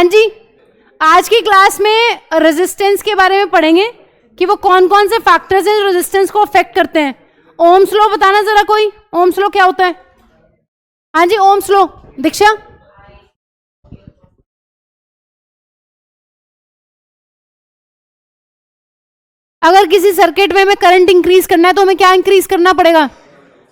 हाँ जी, आज की क्लास में रेजिस्टेंस के बारे में पढ़ेंगे कि वो कौन कौन से फैक्टर्स हैं जो रेजिस्टेंस को अफेक्ट करते हैं। ओम्स लॉ बताना जरा कोई, ओम्स लॉ क्या होता है? हाँ जी, ओम्स लॉ। दीक्षा, अगर किसी सर्किट में हमें करंट इंक्रीज करना है तो हमें क्या इंक्रीज करना पड़ेगा?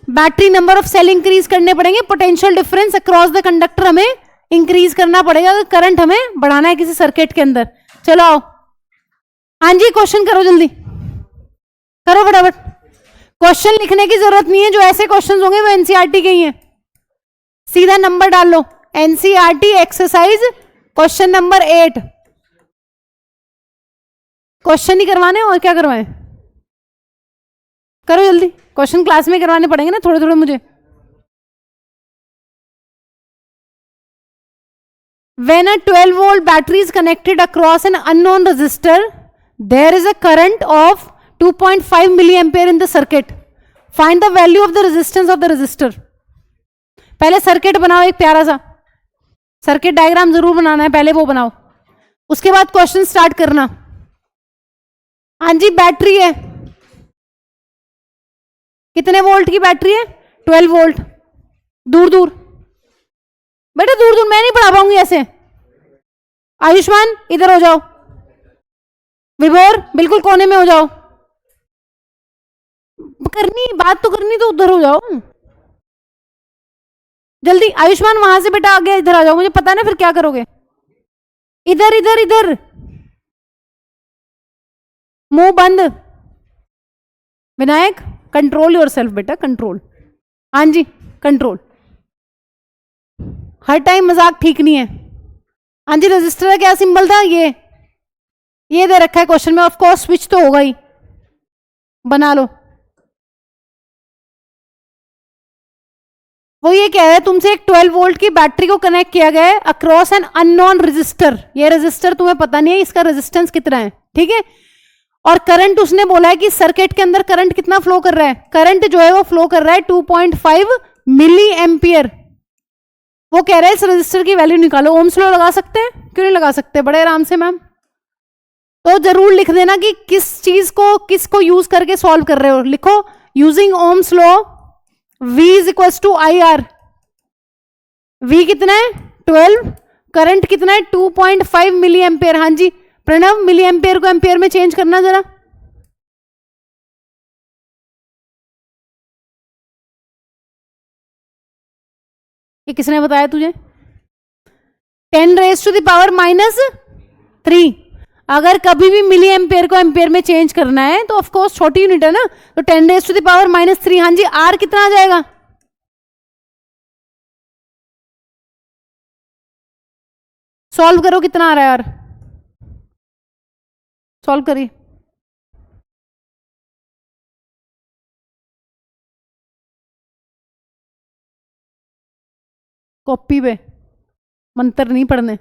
Battery number of cell increase करने पड़ेंगे, potential difference across the conductor हमें इंक्रीज करना पड़ेगा अगर करंट हमें बढ़ाना है किसी सर्किट के अंदर। चलो आओ, हाँ जी क्वेश्चन करो, जल्दी करो फटाफट। क्वेश्चन लिखने की जरूरत नहीं है, जो ऐसे क्वेश्चन होंगे वो एनसीईआरटी के ही हैं, सीधा नंबर डाल लो। NCERT exercise question number 8। Question ही करवाने और क्या करवाएं? करो जल्दी, क्वेश्चन क्लास में करवाने पड़ेंगे ना थोड़े थोड़े मुझे। When a 12 volt battery is connected across an unknown resistor, there is a current of 2.5 milliampere in the circuit. Find the value of the resistance of the resistor. पहले सर्किट बनाओ, एक प्यारा सा सर्किट डायग्राम जरूर बनाना है, पहले वो बनाओ, उसके बाद क्वेश्चन स्टार्ट करना। हाँ जी, बैटरी है, कितने वोल्ट की बैटरी है? 12 वोल्ट। दूर दूर बेटा, दूर दूर मैं नहीं पढ़ा पाऊंगी ऐसे। आयुष्मान इधर हो जाओ, विभोर बिल्कुल कोने में हो जाओ, करनी बात तो करनी तो उधर हो जाओ जल्दी। आयुष्मान वहां से बेटा आगे इधर आ जाओ, मुझे पता है ना फिर क्या करोगे। इधर इधर इधर, मुंह बंद। विनायक कंट्रोल योरसेल्फ बेटा, कंट्रोल। हाँ जी कंट्रोल, हर टाइम मजाक ठीक नहीं है। हाँ जी, रजिस्टर का क्या सिंबल था? ये दे रखा है क्वेश्चन में, ऑफ कोर्स स्विच तो होगा ही, बना लो। वो ये कह रहा है तुमसे एक 12 वोल्ट की बैटरी को कनेक्ट किया गया है अक्रॉस एन अननोन रजिस्टर। ये रजिस्टर तुम्हें पता नहीं है इसका रेजिस्टेंस कितना है, ठीक है। और करंट उसने बोला है कि सर्किट के अंदर करंट कितना फ्लो कर रहा है? करंट जो है वो फ्लो कर रहा है 2.5 मिली एम्पियर। वो कह रहे हैं इस रजिस्टर की वैल्यू निकालो। ओम्स लॉ लगा सकते हैं? क्यों नहीं लगा सकते? बड़े आराम से मैम। तो जरूर लिख देना कि किस चीज को किसको यूज करके सॉल्व कर रहे हो। लिखो using Ohm's law V is equal to I R. V कितना है? 12। करंट कितना है? 2.5 मिली एम्पेयर। हाँ जी प्रणव, मिली एम्पेयर को एम्पेयर में चेंज करना जरा। ये किसने बताया तुझे? 10 रेज टू द पावर -3। अगर कभी भी मिली एम्पेयर को एम्पेयर में चेंज करना है तो ऑफ कोर्स छोटी यूनिट है ना, तो 10 रेज टू द पावर -3। हाँ जी, आर कितना आ जाएगा? सॉल्व करो, कितना आ रहा है आर? सॉल्व करिए। कॉपी पे मंत्र नहीं पढ़ने।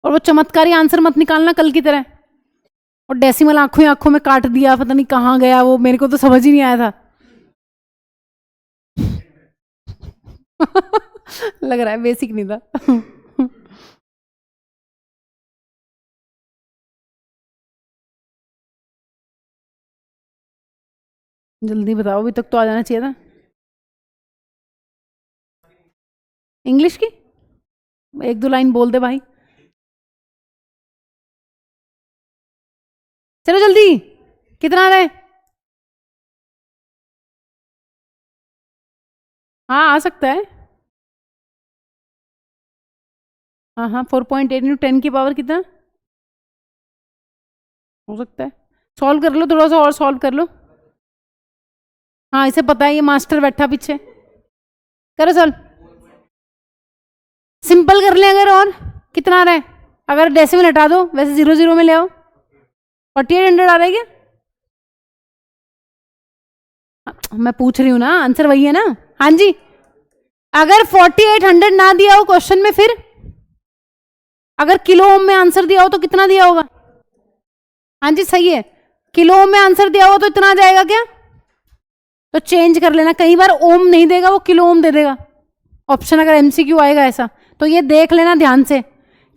और वो चमत्कारी आंसर मत निकालना कल की तरह, और डेसिमल आंखों ही आंखों में काट दिया, पता नहीं कहाँ गया वो, मेरे को तो समझ ही नहीं आया था। लग रहा है बेसिक नहीं था। जल्दी बताओ, अभी तक तो आ जाना चाहिए था। इंग्लिश की 1-2 लाइन बोल दे भाई, चलो जल्दी। कितना आ रहा है? हाँ आ सकता है। हाँ हाँ 4.8 इंटू 10 की पावर कितना हो सकता है? सॉल्व कर लो, थोड़ा सा और सॉल्व कर लो। हाँ इसे पता है, ये मास्टर बैठा पीछे। करो सॉल्व, सिंपल कर ले। अगर और कितना आ रहा है? अगर डेसिमल हटा दो, वैसे 0 0 में ले आओ। 4800 आ रहा है क्या? मैं पूछ रही हूँ ना, आंसर वही है ना। हाँ जी, अगर 4800 ना दिया हो क्वेश्चन में, फिर अगर किलो ओम में आंसर दिया हो तो कितना दिया होगा? हाँ जी सही है, किलो ओम में आंसर दिया हो तो इतना आ जाएगा क्या? तो चेंज कर लेना, कई बार ओम नहीं देगा वो किलो ओम दे देगा ऑप्शन, अगर एमसीक्यू आएगा ऐसा तो ये देख लेना ध्यान से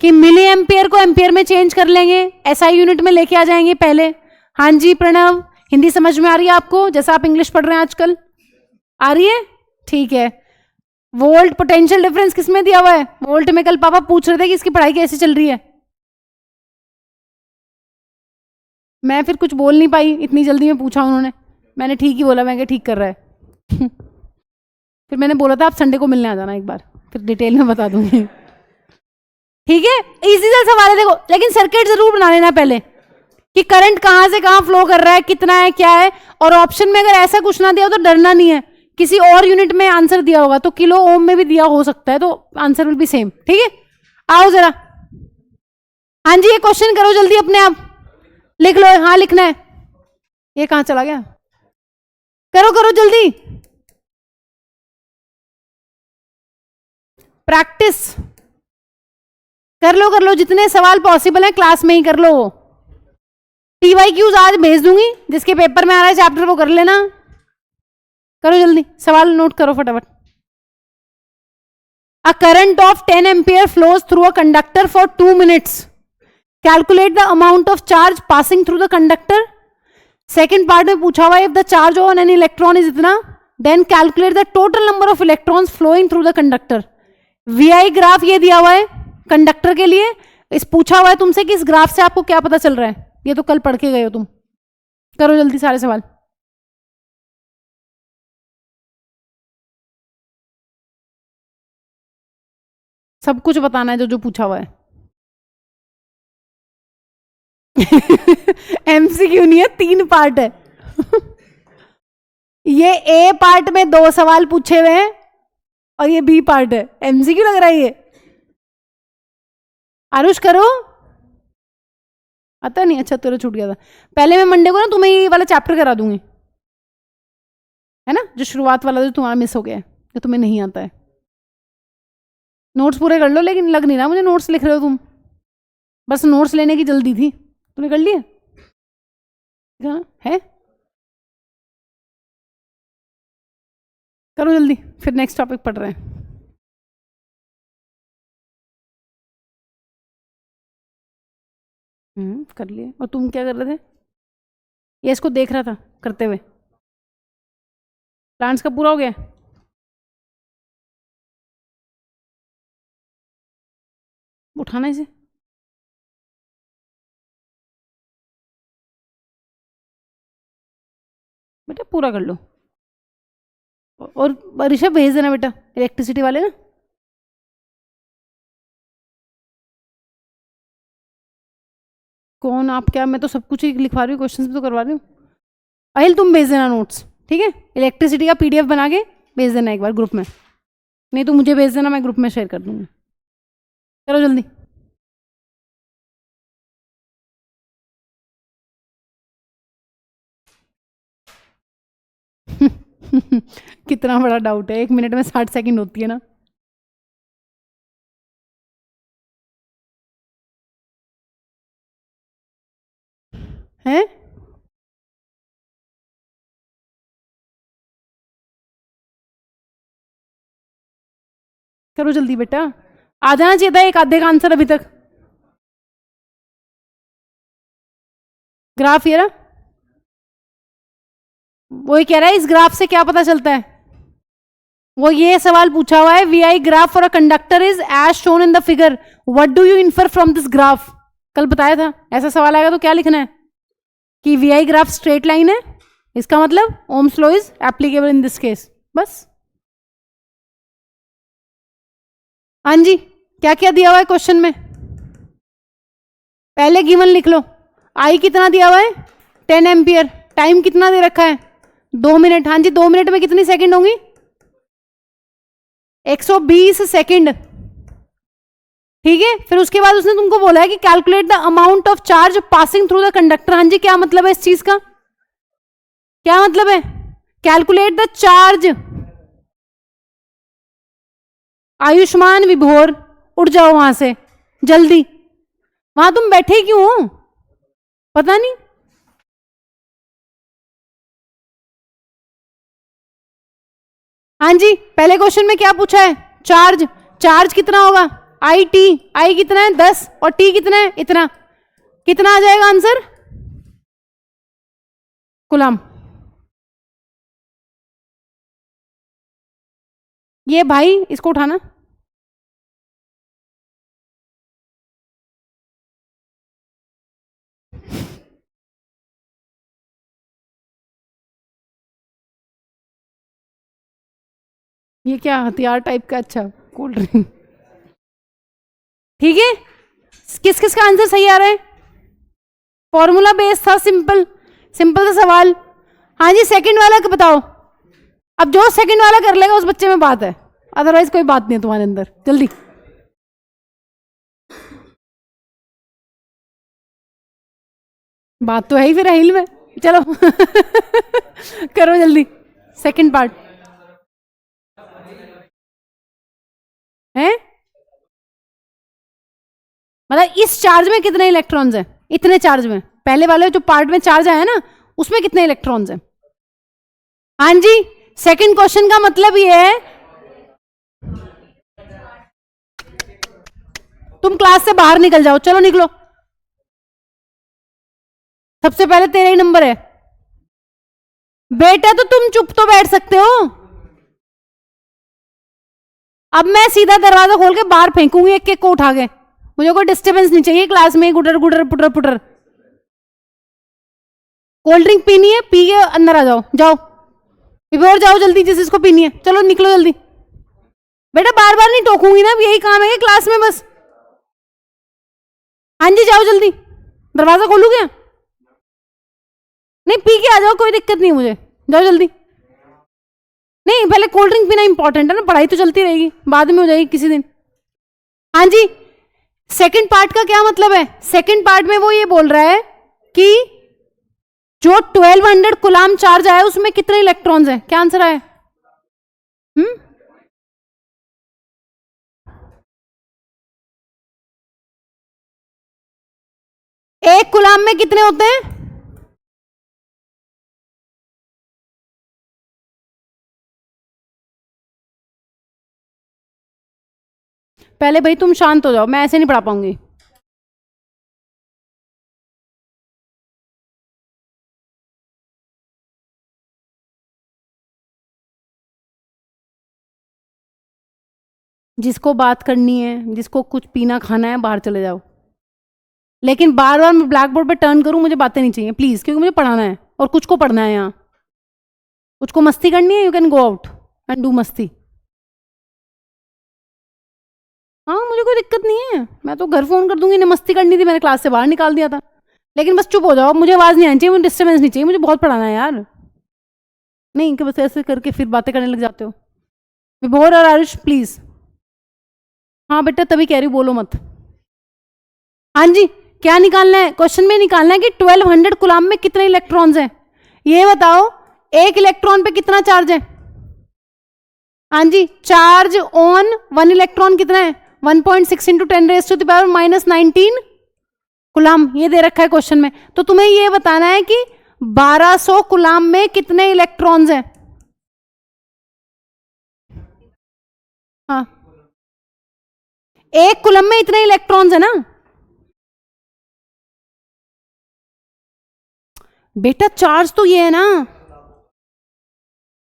कि मिली एम्पियर को एम्पियर में चेंज कर लेंगे, एसआई यूनिट में लेके आ जाएंगे पहले। हाँ जी प्रणव, हिंदी समझ में आ रही है आपको जैसा आप इंग्लिश पढ़ रहे हैं आजकल, आ रही है? ठीक है। वोल्ट पोटेंशियल डिफरेंस किसमें दिया हुआ है? वोल्ट में कल पापा पूछ रहे थे कि इसकी पढ़ाई कैसे चल रही है, मैं फिर कुछ बोल नहीं पाई, इतनी जल्दी में पूछा उन्होंने, मैंने ठीक ही बोला, मैं क्या ठीक कर रहा है फिर मैंने बोला था आप संडे को मिलने आ जाना एक बार, फिर डिटेल में बता दूंगी। ठीक है, इजी सा सवाल है देखो, लेकिन सर्किट जरूर बना लेना पहले कि करंट कहां से कहां फ्लो कर रहा है, कितना है, क्या है। और ऑप्शन में अगर ऐसा कुछ ना दिया हो तो डरना नहीं है, किसी और यूनिट में आंसर दिया होगा तो किलो ओम में भी दिया हो सकता है, तो आंसर विल बी सेम। ठीक है, आओ जरा। हाँ जी, ये क्वेश्चन करो जल्दी, अपने आप लिख लो। हाँ लिखना है, ये कहां चला गया, करो करो जल्दी, प्रैक्टिस कर लो, जितने सवाल पॉसिबल है क्लास में ही कर लो। TYQs आज भेज दूंगी, जिसके पेपर में आ रहा है चैप्टर वो कर लेना, करो जल्दी, सवाल नोट करो फटाफट। A current of 10 ampere flows through a conductor for 2 minutes, calculate the amount of charge passing through the conductor. Second part में पूछा हुआ है if the charge on an electron is इतना, then calculate the total number of electrons flowing through the conductor. VI graph ये दिया हुआ है conductor के लिए, इस पूछा हुआ है तुमसे कि इस ग्राफ से आपको क्या पता चल रहा है, ये तो कल पढ़ के गए हो तुम, करो जल्दी सारे सवाल। सब कुछ बताना है जो जो पूछा हुआ है MCQ नहीं है, 3 पार्ट है ये A पार्ट में 2 सवाल पूछे हुए हैं और ये B पार्ट है, MCQ लग रहा है ये। आरुष करो, आता नहीं, अच्छा तेरा छूट गया था। पहले मैं मंडे को ना तुम्हें ये वाला चैप्टर करा दूंगी, है ना, जो शुरुआत वाला जो तुम्हारा मिस हो गया है, जो तुम्हें नहीं आता है। नोट्स पूरे कर लो, लेकिन लग नहीं रहा मुझे नोट्स लिख रहे हो तुम, बस नोट्स लेने की जल्दी थी, तुमने कर लिया है? करो जल्दी, फिर नेक्स्ट टॉपिक पढ़ रहे हैं। कर लिए। और तुम क्या कर रहे थे? ये इसको देख रहा था करते हुए। प्लांट्स का पूरा हो गया? उठाना इसे, बेटा पूरा कर लो। और ऋषभ भेज देना बेटा, इलेक्ट्रिसिटी वाले ना। कौन आप, क्या मैं तो सब कुछ ही लिखवा रही हूँ, क्वेश्चंस भी तो करवा रही हूँ। अहिल तुम भेज देना नोट्स, ठीक है, इलेक्ट्रिसिटी का PDF बना के भेज देना एक बार ग्रुप में, नहीं तो मुझे भेज देना, मैं ग्रुप में शेयर कर दूंगी। चलो जल्दी कितना बड़ा डाउट है, 1 मिनट में 60 सेकंड होती है ना। है करो जल्दी बेटा, आ जाना चाहिए था एक आधे का आंसर अभी तक। ग्राफ ये रहा, वो कह रहा है इस ग्राफ से क्या पता चलता है, वो ये सवाल पूछा हुआ है, VI graph for a conductor is as shown in the figure, what do you infer from this graph. कल बताया था ऐसा सवाल आएगा तो क्या लिखना है कि VI ग्राफ स्ट्रेट लाइन है, इसका मतलब Ohm's law is applicable in this case, बस। हाँ जी, क्या क्या दिया हुआ है क्वेश्चन में, पहले गिवन लिख लो। आई कितना दिया हुआ है 10 एम्पियर, टाइम कितना दे रखा है 2 मिनट। हाँ जी, 2 मिनट में कितनी सेकंड होंगी 120 सेकंड, ठीक है। फिर उसके बाद उसने तुमको बोला है कि calculate the amount of charge passing through the conductor. हाँ जी, क्या मतलब है इस चीज का, क्या मतलब है, कैलकुलेट द चार्ज। आयुष्मान विभोर उठ जाओ वहां से जल्दी, वहां तुम बैठे क्यों हो पता नहीं। हाँ जी, पहले क्वेश्चन में क्या पूछा है? चार्ज। चार्ज कितना होगा? I T. आई कितना है? 10 और टी कितना है? इतना। कितना आ जाएगा आंसर? कूलम। ये भाई इसको उठाना। ये क्या हथियार टाइप का? अच्छा, कोल्ड ड्रिंक। ठीक है, किस किस का आंसर सही आ रहा है? फॉर्मूला बेस था, सिंपल सिंपल सा सवाल। हाँ जी, सेकंड वाला का बताओ। अब जो सेकंड वाला कर लेगा उस बच्चे में बात है, अदरवाइज कोई बात नहीं है तुम्हारे अंदर। जल्दी। बात तो है ही फिर हिल में। चलो करो जल्दी। सेकंड पार्ट है, मतलब इस चार्ज में कितने इलेक्ट्रॉन्स हैं? इतने चार्ज में, पहले वाले जो पार्ट में चार्ज आया ना उसमें कितने इलेक्ट्रॉन्स हैं? हाँ जी, सेकंड क्वेश्चन का मतलब ये है, तुम क्लास से बाहर निकल जाओ। चलो निकलो, सबसे पहले तेरा ही नंबर है बेटा, तो तुम चुप तो बैठ सकते हो। अब मैं सीधा दरवाजा खोल के बाहर फेंकूंगी एक एक को उठा के। मुझे कोई डिस्टरबेंस नहीं चाहिए क्लास में, Gudur Gudur putter putter. Cold drink पीनी है, पी के अंदर आ जाओ। जाओ और जाओ जल्दी, जिस इसको पीनी है। चलो निकलो जल्दी। बेटा बार बार नहीं टोकूंगी ना, अब यही काम है क्लास में बस। हाँ जी जाओ जल्दी, दरवाजा खोलू क्या? नहीं, पी के आ जाओ, कोई दिक्कत नहीं मुझे। जाओ जल्दी। नहीं, पहले कोल्ड ड्रिंक पीना इंपॉर्टेंट है ना, पढ़ाई तो चलती रहेगी, बाद में हो जाएगी किसी दिन। हाँ जी, सेकंड पार्ट का क्या मतलब है? सेकंड पार्ट में वो ये बोल रहा है कि जो 1200 कूलाम चार्ज आया उसमें कितने इलेक्ट्रॉन्स हैं? क्या आंसर आया? एक कूलाम में कितने होते हैं? पहले भाई तुम शांत हो जाओ, मैं ऐसे नहीं पढ़ा पाऊंगी। जिसको बात करनी है, जिसको कुछ पीना खाना है, बाहर चले जाओ। लेकिन बार बार मैं ब्लैक बोर्ड पे टर्न करूं, मुझे बातें नहीं चाहिए प्लीज, क्योंकि मुझे पढ़ाना है और कुछ को पढ़ना है यहाँ। कुछ को मस्ती करनी है, you can go out and do मस्ती। हाँ मुझे कोई दिक्कत नहीं है, मैं तो घर फोन कर दूंगी। इन्हें मस्ती करनी थी, मैंने क्लास से बाहर निकाल दिया था। लेकिन बस चुप हो जाओ, मुझे आवाज नहीं आनी चाहिए, मुझे डिस्टर्बेंस नहीं चाहिए, मुझे बहुत पढ़ाना है यार। नहीं कि बस ऐसे करके फिर बातें करने लग जाते हो। विभोर और आरुष प्लीज। हाँ बेटा तभी कह रही हूँ, बोलो मत। हाँ जी, क्या निकालना है? क्वेश्चन में निकालना है कि 1200 कूलाम में कितने इलेक्ट्रॉन्स हैं। ये बताओ, एक इलेक्ट्रॉन पे कितना चार्ज है? हाँ जी, चार्ज ऑन वन इलेक्ट्रॉन कितना है? 1.6 इंटू 10⁻⁻19 कूलाम। ये दे रखा है क्वेश्चन में, तो तुम्हें ये बताना है कि 1200 कूलाम में कितने इलेक्ट्रॉन्स हैं। हाँ, एक कूलम में इतने इलेक्ट्रॉन्स है ना बेटा। चार्ज तो ये है ना,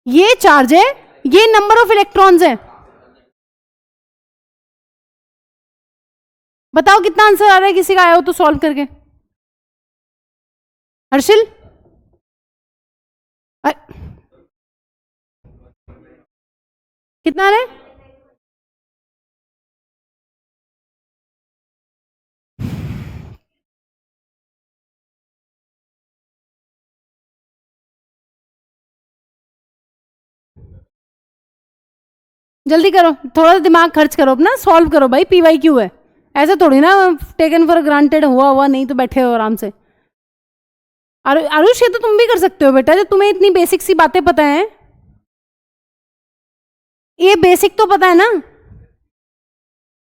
ये चार्ज है, ये नंबर ऑफ इलेक्ट्रॉन्स है। बताओ कितना आंसर आ रहा है, किसी का आया हो तो सॉल्व करके। हर्षिल कितना आ रहा है? जल्दी करो, थोड़ा दिमाग खर्च करो अपना, सॉल्व करो भाई। पीवाई क्यू है, ऐसे थोड़ी ना टेकन फॉर ग्रांटेड हुआ हुआ नहीं तो बैठे हो आराम से। आरुष ये तो तुम भी कर सकते हो बेटा, जब तुम्हें इतनी बेसिक सी बातें पता है। ये बेसिक तो पता है ना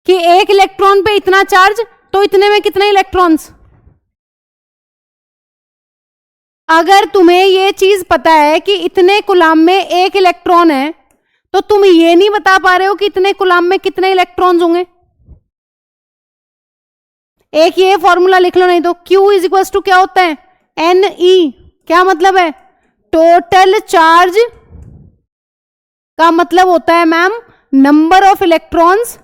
कि एक इलेक्ट्रॉन पे इतना चार्ज, तो इतने में कितने इलेक्ट्रॉन्स। अगर तुम्हें ये चीज पता है कि इतने कूलाम में एक इलेक्ट्रॉन है, तो तुम ये नहीं बता पा रहे हो कि इतने कूलाम में कितने इलेक्ट्रॉन्स होंगे। एक ये फॉर्मूला लिख लो, नहीं तो Q इज इक्वल टू क्या होता है, NE। क्या मतलब है, टोटल चार्ज का मतलब होता है ma'am number of electrons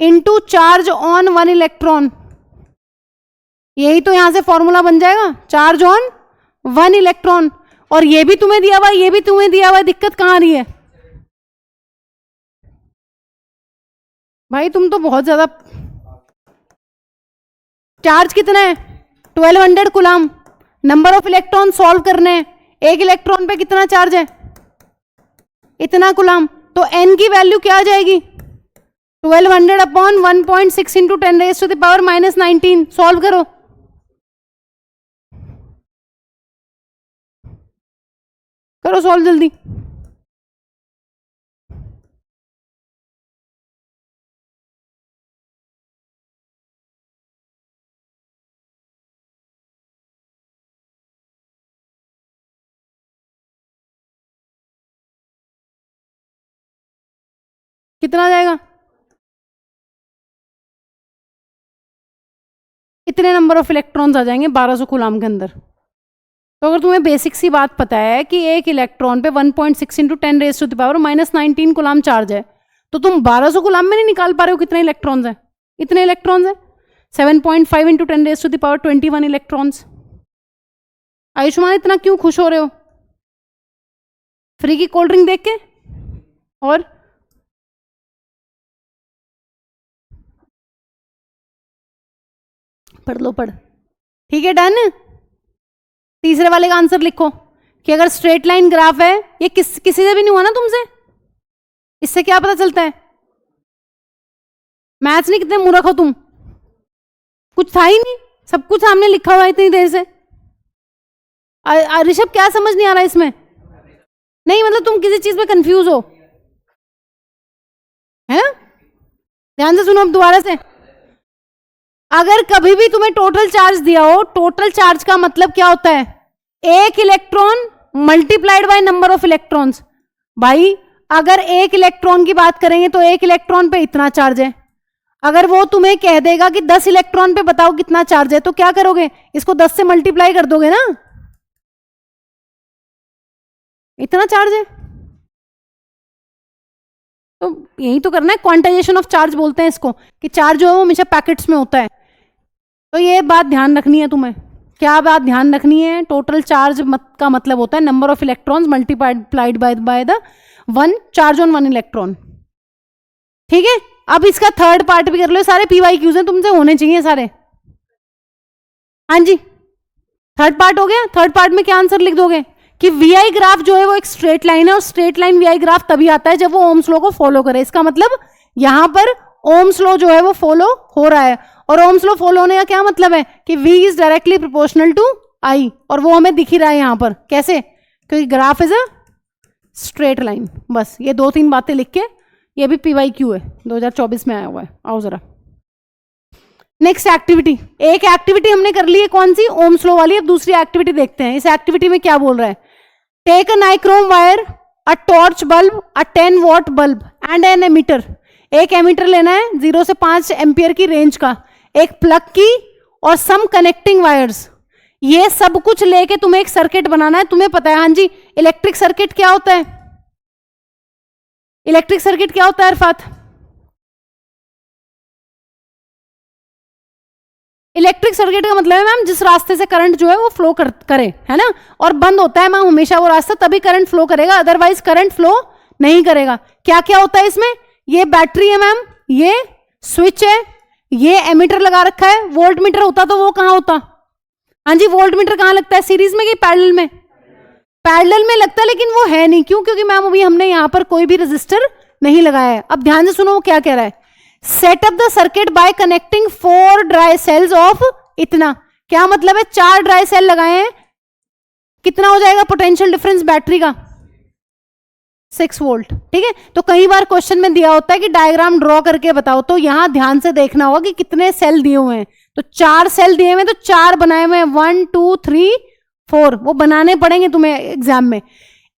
into charge on one electron. यही तो यहां से फॉर्मूला बन जाएगा, चार्ज ऑन वन इलेक्ट्रॉन। और ये भी तुम्हें दिया हुआ, ये भी तुम्हें दिया हुआ, दिक्कत कहां आ रही है भाई, तुम तो बहुत ज्यादा। चार्ज कितना है, 1200 coulomb. Number of electron solve करने हैं, एक इलेक्ट्रॉन पे कितना चार्ज है, इतना कूलाम। तो n की वैल्यू क्या आ जाएगी, 1200 अपॉन 1.6 इंटू 10⁻⁻19। सॉल्व करो, करो सॉल्व जल्दी। कितना आ जाएगा, इतने नंबर ऑफ इलेक्ट्रॉन्स आ जाएंगे 1200 कूलाम के अंदर। तो अगर तुम्हें बेसिक सी बात पता है कि एक इलेक्ट्रॉन पे 1.6 इंटू 10⁻⁻19 कूलाम चार्ज है, तो तुम 1200 कूलाम में नहीं निकाल पा रहे हो कितने इलेक्ट्रॉन्स हैं, इतने इलेक्ट्रॉन्स हैं 7.5 इंटू 10⁻21 इलेक्ट्रॉन्स। आयुष्मान इतना क्यों खुश हो रहे हो फ्री की कोल्ड ड्रिंक देख के, और पढ़ लो, पढ़, ठीक है, डन। तीसरे वाले का आंसर लिखो कि अगर स्ट्रेट लाइन ग्राफ है, ये किसी से भी नहीं हुआ ना तुमसे, इससे क्या पता चलता है, मैथ्स नहीं कितने मूर्ख हो तुम, कुछ था ही नहीं, सब कुछ सामने लिखा हुआ है इतनी देर से। ऋषभ क्या समझ नहीं आ रहा इसमें, नहीं मतलब तुम किसी चीज में कंफ्यूज हो, है ना, ध्यान से सुनो अब दोबारा से। अगर कभी भी तुम्हें टोटल चार्ज दिया हो, टोटल चार्ज का मतलब क्या होता है, एक electron multiplied by number of electrons. भाई अगर एक इलेक्ट्रॉन की बात करेंगे तो एक इलेक्ट्रॉन पे इतना चार्ज है, अगर वो तुम्हें कह देगा कि 10 इलेक्ट्रॉन पे बताओ कितना चार्ज है, तो क्या करोगे, इसको 10 से मल्टीप्लाई कर दोगे ना, इतना चार्ज है। तो यही तो करना है, क्वांटाइजेशन ऑफ चार्ज बोलते हैं इसको, कि चार्ज जो है वो हमेशा पैकेट्स में होता है। तो ये बात ध्यान रखनी है तुम्हें, क्या बात ध्यान रखनी है, टोटल चार्ज का मतलब होता है number of electrons multiplied by the one charge on one electron. ठीक है, अब इसका थर्ड पार्ट भी कर लो, सारे PYQs हैं, तुमसे होने चाहिए सारे। हाँ जी, थर्ड पार्ट हो गया। थर्ड पार्ट में क्या आंसर लिख दोगे कि VI ग्राफ जो है वो एक स्ट्रेट लाइन है, और स्ट्रेट लाइन VI ग्राफ तभी आता है जब वो ओम्स लॉ को फॉलो करे। इसका मतलब यहां पर ओम्स लॉ जो है वो फॉलो हो रहा है, और ओम्स लॉ फॉलो होने का क्या मतलब है कि V is directly proportional to I, और वो हमें दिख ही रहा है यहां पर, कैसे, क्योंकि graph is a straight line. बस ये 2-3 बातें लिख के, ये भी PYQ है, 2024 में आया हुआ है। आओ जरा नेक्स्ट एक्टिविटी, एक एक्टिविटी हमने कर ली है, कौन सी, ओम्स लॉ वाली। अब दूसरी एक्टिविटी देखते हैं, इस एक्टिविटी में क्या बोल रहा है, take a nichrome wire, a torch bulb, a 10 watt bulb and an ammeter. एक एमीटर लेना है 0 से 5 एम्पियर की रेंज का, एक प्लग की और सम कनेक्टिंग वायर्स। ये सब कुछ लेके तुम्हें एक सर्किट बनाना है। तुम्हें पता है, हाँ जी, इलेक्ट्रिक सर्किट क्या होता है, इलेक्ट्रिक सर्किट क्या होता है अरफात, इलेक्ट्रिक सर्किट का मतलब है मैम जिस रास्ते से करंट जो है वो फ्लो करे, है ना, और बंद होता है मैम हमेशा वो रास्ता, तभी करंट फ्लो करेगा, अदरवाइज करंट फ्लो नहीं करेगा। क्या क्या होता है इसमें, ये बैटरी है मैम, ये स्विच है, ये एमीटर लगा रखा है। वोल्ट मीटर होता तो वो कहां होता, हाँ जी, वोल्ट मीटर कहां लगता है, सीरीज में कि पैरेलल में, पैरेलल में लगता है, लेकिन वो है नहीं, क्यों, क्योंकि मैम अभी हमने यहां पर कोई भी रजिस्टर नहीं लगाया है। अब ध्यान से सुनो वो क्या कह रहा है, set up the circuit by connecting 4 dry cells of इतना। क्या मतलब है, 4 ड्राई सेल लगाए हैं, कितना हो जाएगा पोटेंशियल डिफरेंस बैटरी का, 6 वोल्ट। ठीक है, तो कई बार क्वेश्चन में दिया होता है कि डायग्राम ड्रॉ करके बताओ, तो यहां ध्यान से देखना होगा कि कितने सेल दिए हुए हैं। तो 4 सेल दिए हुए, तो 4 बनाए हुए हैं, 1 2 3 4, वो बनाने पड़ेंगे तुम्हें एग्जाम में।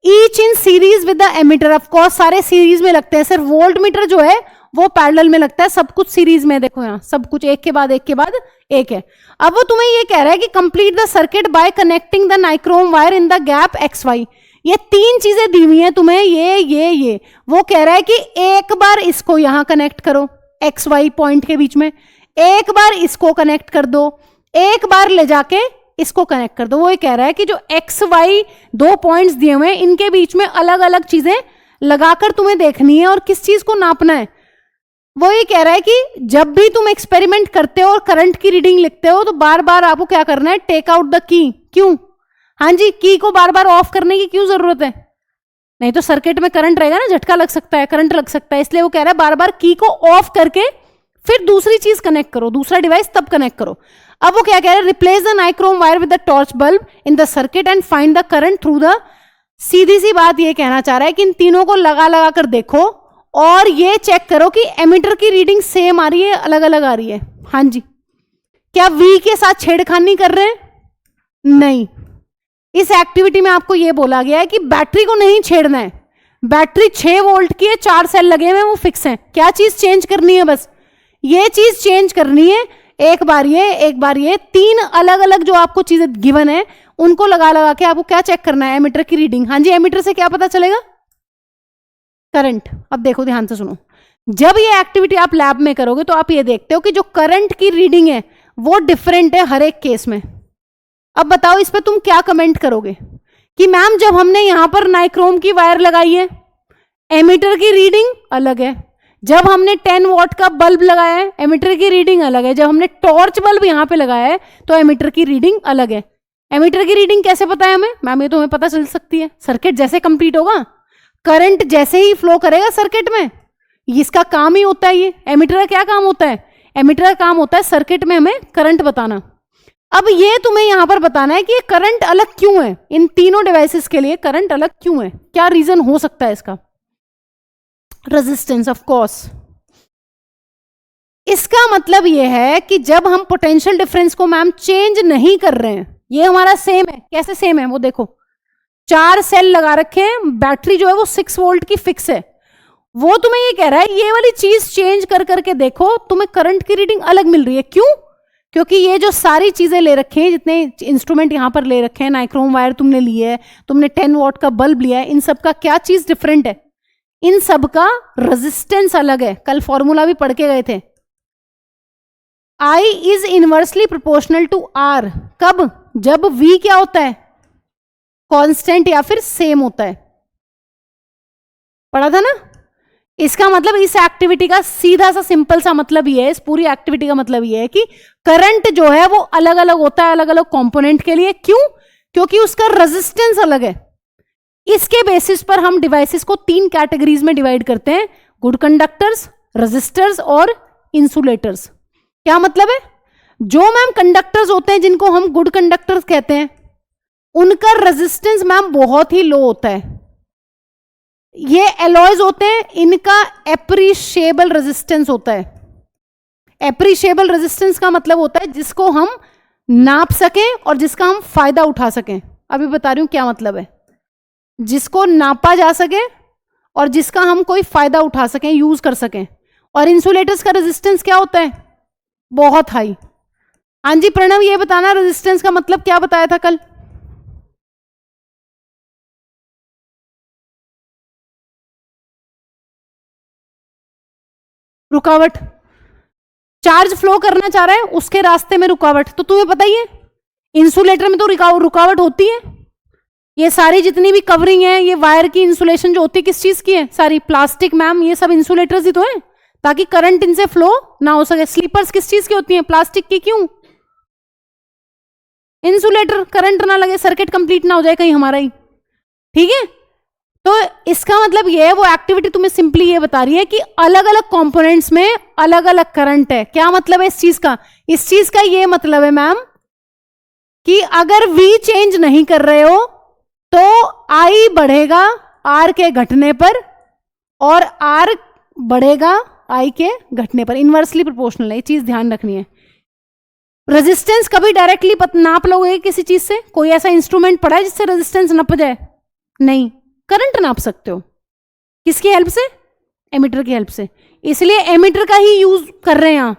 Each in series with the ammeter, of course सारे सीरीज में लगते हैं, सिर्फ वोल्ट मीटर जो है वो पैरेलल में लगता है, सब कुछ सीरीज में, देखो यहाँ सब कुछ एक के बाद एक के बाद एक है। अब वो तुम्हें ये कह रहा है कि complete the circuit by connecting the nichrome wire in the gap X Y. ये तीन चीजें दी हुई हैं तुम्हें, ये वो कह रहा है कि एक बार इसको यहां कनेक्ट करो एक्स वाई पॉइंट के बीच में, एक बार इसको कनेक्ट कर दो, एक बार ले जाके इसको कनेक्ट कर दो। वो ये कह रहा है कि जो एक्स वाई दो पॉइंट्स दिए हुए हैं इनके बीच में अलग अलग चीजें लगाकर तुम्हें देखनी है और किस चीज को नापना है। वो ये कह रहा है कि जब भी तुम एक्सपेरिमेंट करते हो और करंट की रीडिंग लिखते हो तो बार बार आपको क्या करना है, टेक आउट द की। क्यों? हाँ जी, की को बार बार ऑफ करने की क्यों जरूरत है? नहीं तो सर्किट में करंट रहेगा ना, झटका लग सकता है, करंट लग सकता है, इसलिए वो कह रहा है बार बार की को ऑफ करके फिर दूसरी चीज कनेक्ट करो, दूसरा डिवाइस तब कनेक्ट करो। अब वो क्या कह रहा है, replace the nichrome wire with the torch bulb in the circuit and find the current through the. सीधी सी बात ये कहना चाह रहा है कि इन तीनों को लगा लगा कर देखो और ये चेक करो कि एमीटर की रीडिंग सेम आ रही है, अलग अलग आ रही है। हाँ जी, क्या वी के साथ छेड़खानी कर रहे हैं? नहीं। इस एक्टिविटी में आपको यह बोला गया है कि बैटरी को नहीं छेड़ना है, बैटरी 6 वोल्ट की है, 4 सेल लगे हुए, वो फिक्स है। क्या चीज चेंज करनी है? बस ये चीज चेंज करनी है, एक बार ये एक बार ये, तीन अलग अलग जो आपको चीजें गिवन है उनको लगा लगा के आपको क्या चेक करना है, एमीटर की रीडिंग। हाँ जी, एमीटर से क्या पता चलेगा? करंट। अब देखो ध्यान से सुनो, जब ये एक्टिविटी आप लैब में करोगे तो आप ये देखते हो कि जो करंट की रीडिंग है वो डिफरेंट है हर एक केस में। अब बताओ इस पे तुम क्या कमेंट करोगे कि मैम जब हमने यहां पर नाइक्रोम की वायर लगाई है एमीटर की रीडिंग अलग है, जब हमने 10 वॉट का बल्ब लगाया है एमीटर की रीडिंग अलग है, जब हमने टॉर्च बल्ब यहां पे लगाया है तो एमीटर की रीडिंग अलग है। एमीटर की रीडिंग कैसे पता है हमें? मैम ये तो हमें पता चल सकती है, सर्किट जैसे कंप्लीट होगा, करंट जैसे ही फ्लो करेगा सर्किट में, इसका काम ही होता है। ये एमीटर का क्या काम होता है? एमीटर का काम होता है सर्किट में हमें करंट बताना। अब ये तुम्हें यहां पर बताना है कि ये करंट अलग क्यों है, इन तीनों डिवाइसेस के लिए करंट अलग क्यों है, क्या रीजन हो सकता है इसका? Resistance, of course. इसका मतलब यह है कि जब हम पोटेंशियल डिफरेंस को मैम चेंज नहीं कर रहे हैं, ये हमारा सेम है। कैसे सेम है? वो देखो 4 सेल लगा रखे हैं, बैटरी जो है वो 6 वोल्ट की फिक्स है। वो तुम्हें ये कह रहा है ये वाली चीज चेंज कर करके देखो, तुम्हें करंट की रीडिंग अलग मिल रही है। क्यों? क्योंकि ये जो सारी चीजें ले रखे हैं, जितने इंस्ट्रूमेंट यहां पर ले रखे हैं, नाइक्रोम वायर तुमने ली है, तुमने 10 वॉट का बल्ब लिया है, इन सब का क्या चीज डिफरेंट है? इन सब का रेजिस्टेंस अलग है। कल फॉर्मूला भी पढ़ के गए थे, I is inversely proportional to R। कब? जब V क्या होता है? कांस्टेंट या फिर सेम होता है। पढ़ा था ना? इसका मतलब इस एक्टिविटी का सीधा सा सिंपल सा मतलब ये है, इस पूरी एक्टिविटी का मतलब ये है कि करंट जो है वो अलग अलग होता है अलग अलग कंपोनेंट के लिए। क्यों? क्योंकि उसका रेजिस्टेंस अलग है। इसके बेसिस पर हम डिवाइसेस को 3 कैटेगरीज में डिवाइड करते हैं, गुड कंडक्टर्स, रेजिस्टर्स और इंसुलेटर्स। क्या मतलब है? जो मैम कंडक्टर्स होते हैं जिनको हम गुड कंडक्टर्स कहते हैं, उनका रेजिस्टेंस मैम बहुत ही लो होता है। ये एलॉयज होते हैं, इनका एप्रिशिएबल रेजिस्टेंस होता है। एप्रिशिएबल रेजिस्टेंस का मतलब होता है जिसको हम नाप सकें और जिसका हम फायदा उठा सकें। अभी बता रही हूं क्या मतलब है, जिसको नापा जा सके और जिसका हम कोई फायदा उठा सकें, यूज कर सकें। और इंसुलेटर्स का रेजिस्टेंस क्या होता है? बहुत हाई। हाँ जी प्रणव, ये बताना रेजिस्टेंस का मतलब क्या बताया था कल? रुकावट। चार्ज फ्लो करना चाह रहा है, उसके रास्ते में रुकावट। तो तुम्हें पता ही है इंसुलेटर में तो रुकावट होती है। ये सारी जितनी भी कवरिंग है, ये वायर की इंसुलेशन जो होती है किस चीज की है? सारी प्लास्टिक मैम, ये सब इंसुलेटर्स ही तो है ताकि करंट इनसे फ्लो ना हो सके। स्लीपर्स किस चीज की होती हैं? प्लास्टिक की। क्यों? इंसुलेटर, करंट ना लगे, सर्किट कंप्लीट ना हो जाए कहीं हमारा ही। ठीक है, तो इसका मतलब ये है, वो एक्टिविटी तुम्हें सिंपली ये बता रही है कि अलग अलग कंपोनेंट्स में अलग अलग करंट है। क्या मतलब है इस चीज का? इस चीज का ये मतलब है मैम कि अगर V चेंज नहीं कर रहे हो तो I बढ़ेगा R के घटने पर और R बढ़ेगा I के घटने पर। इनवर्सली प्रोपोर्शनल है, ये चीज ध्यान रखनी है। रेजिस्टेंस कभी डायरेक्टली नाप लोगे किसी चीज से? कोई ऐसा इंस्ट्रूमेंट पड़ा है जिससे रेजिस्टेंस नापा जाए? नहीं। करंट नाप सकते हो। किसकी हेल्प से? एमीटर की हेल्प से। इसलिए एमीटर का ही यूज कर रहे हैं यहां।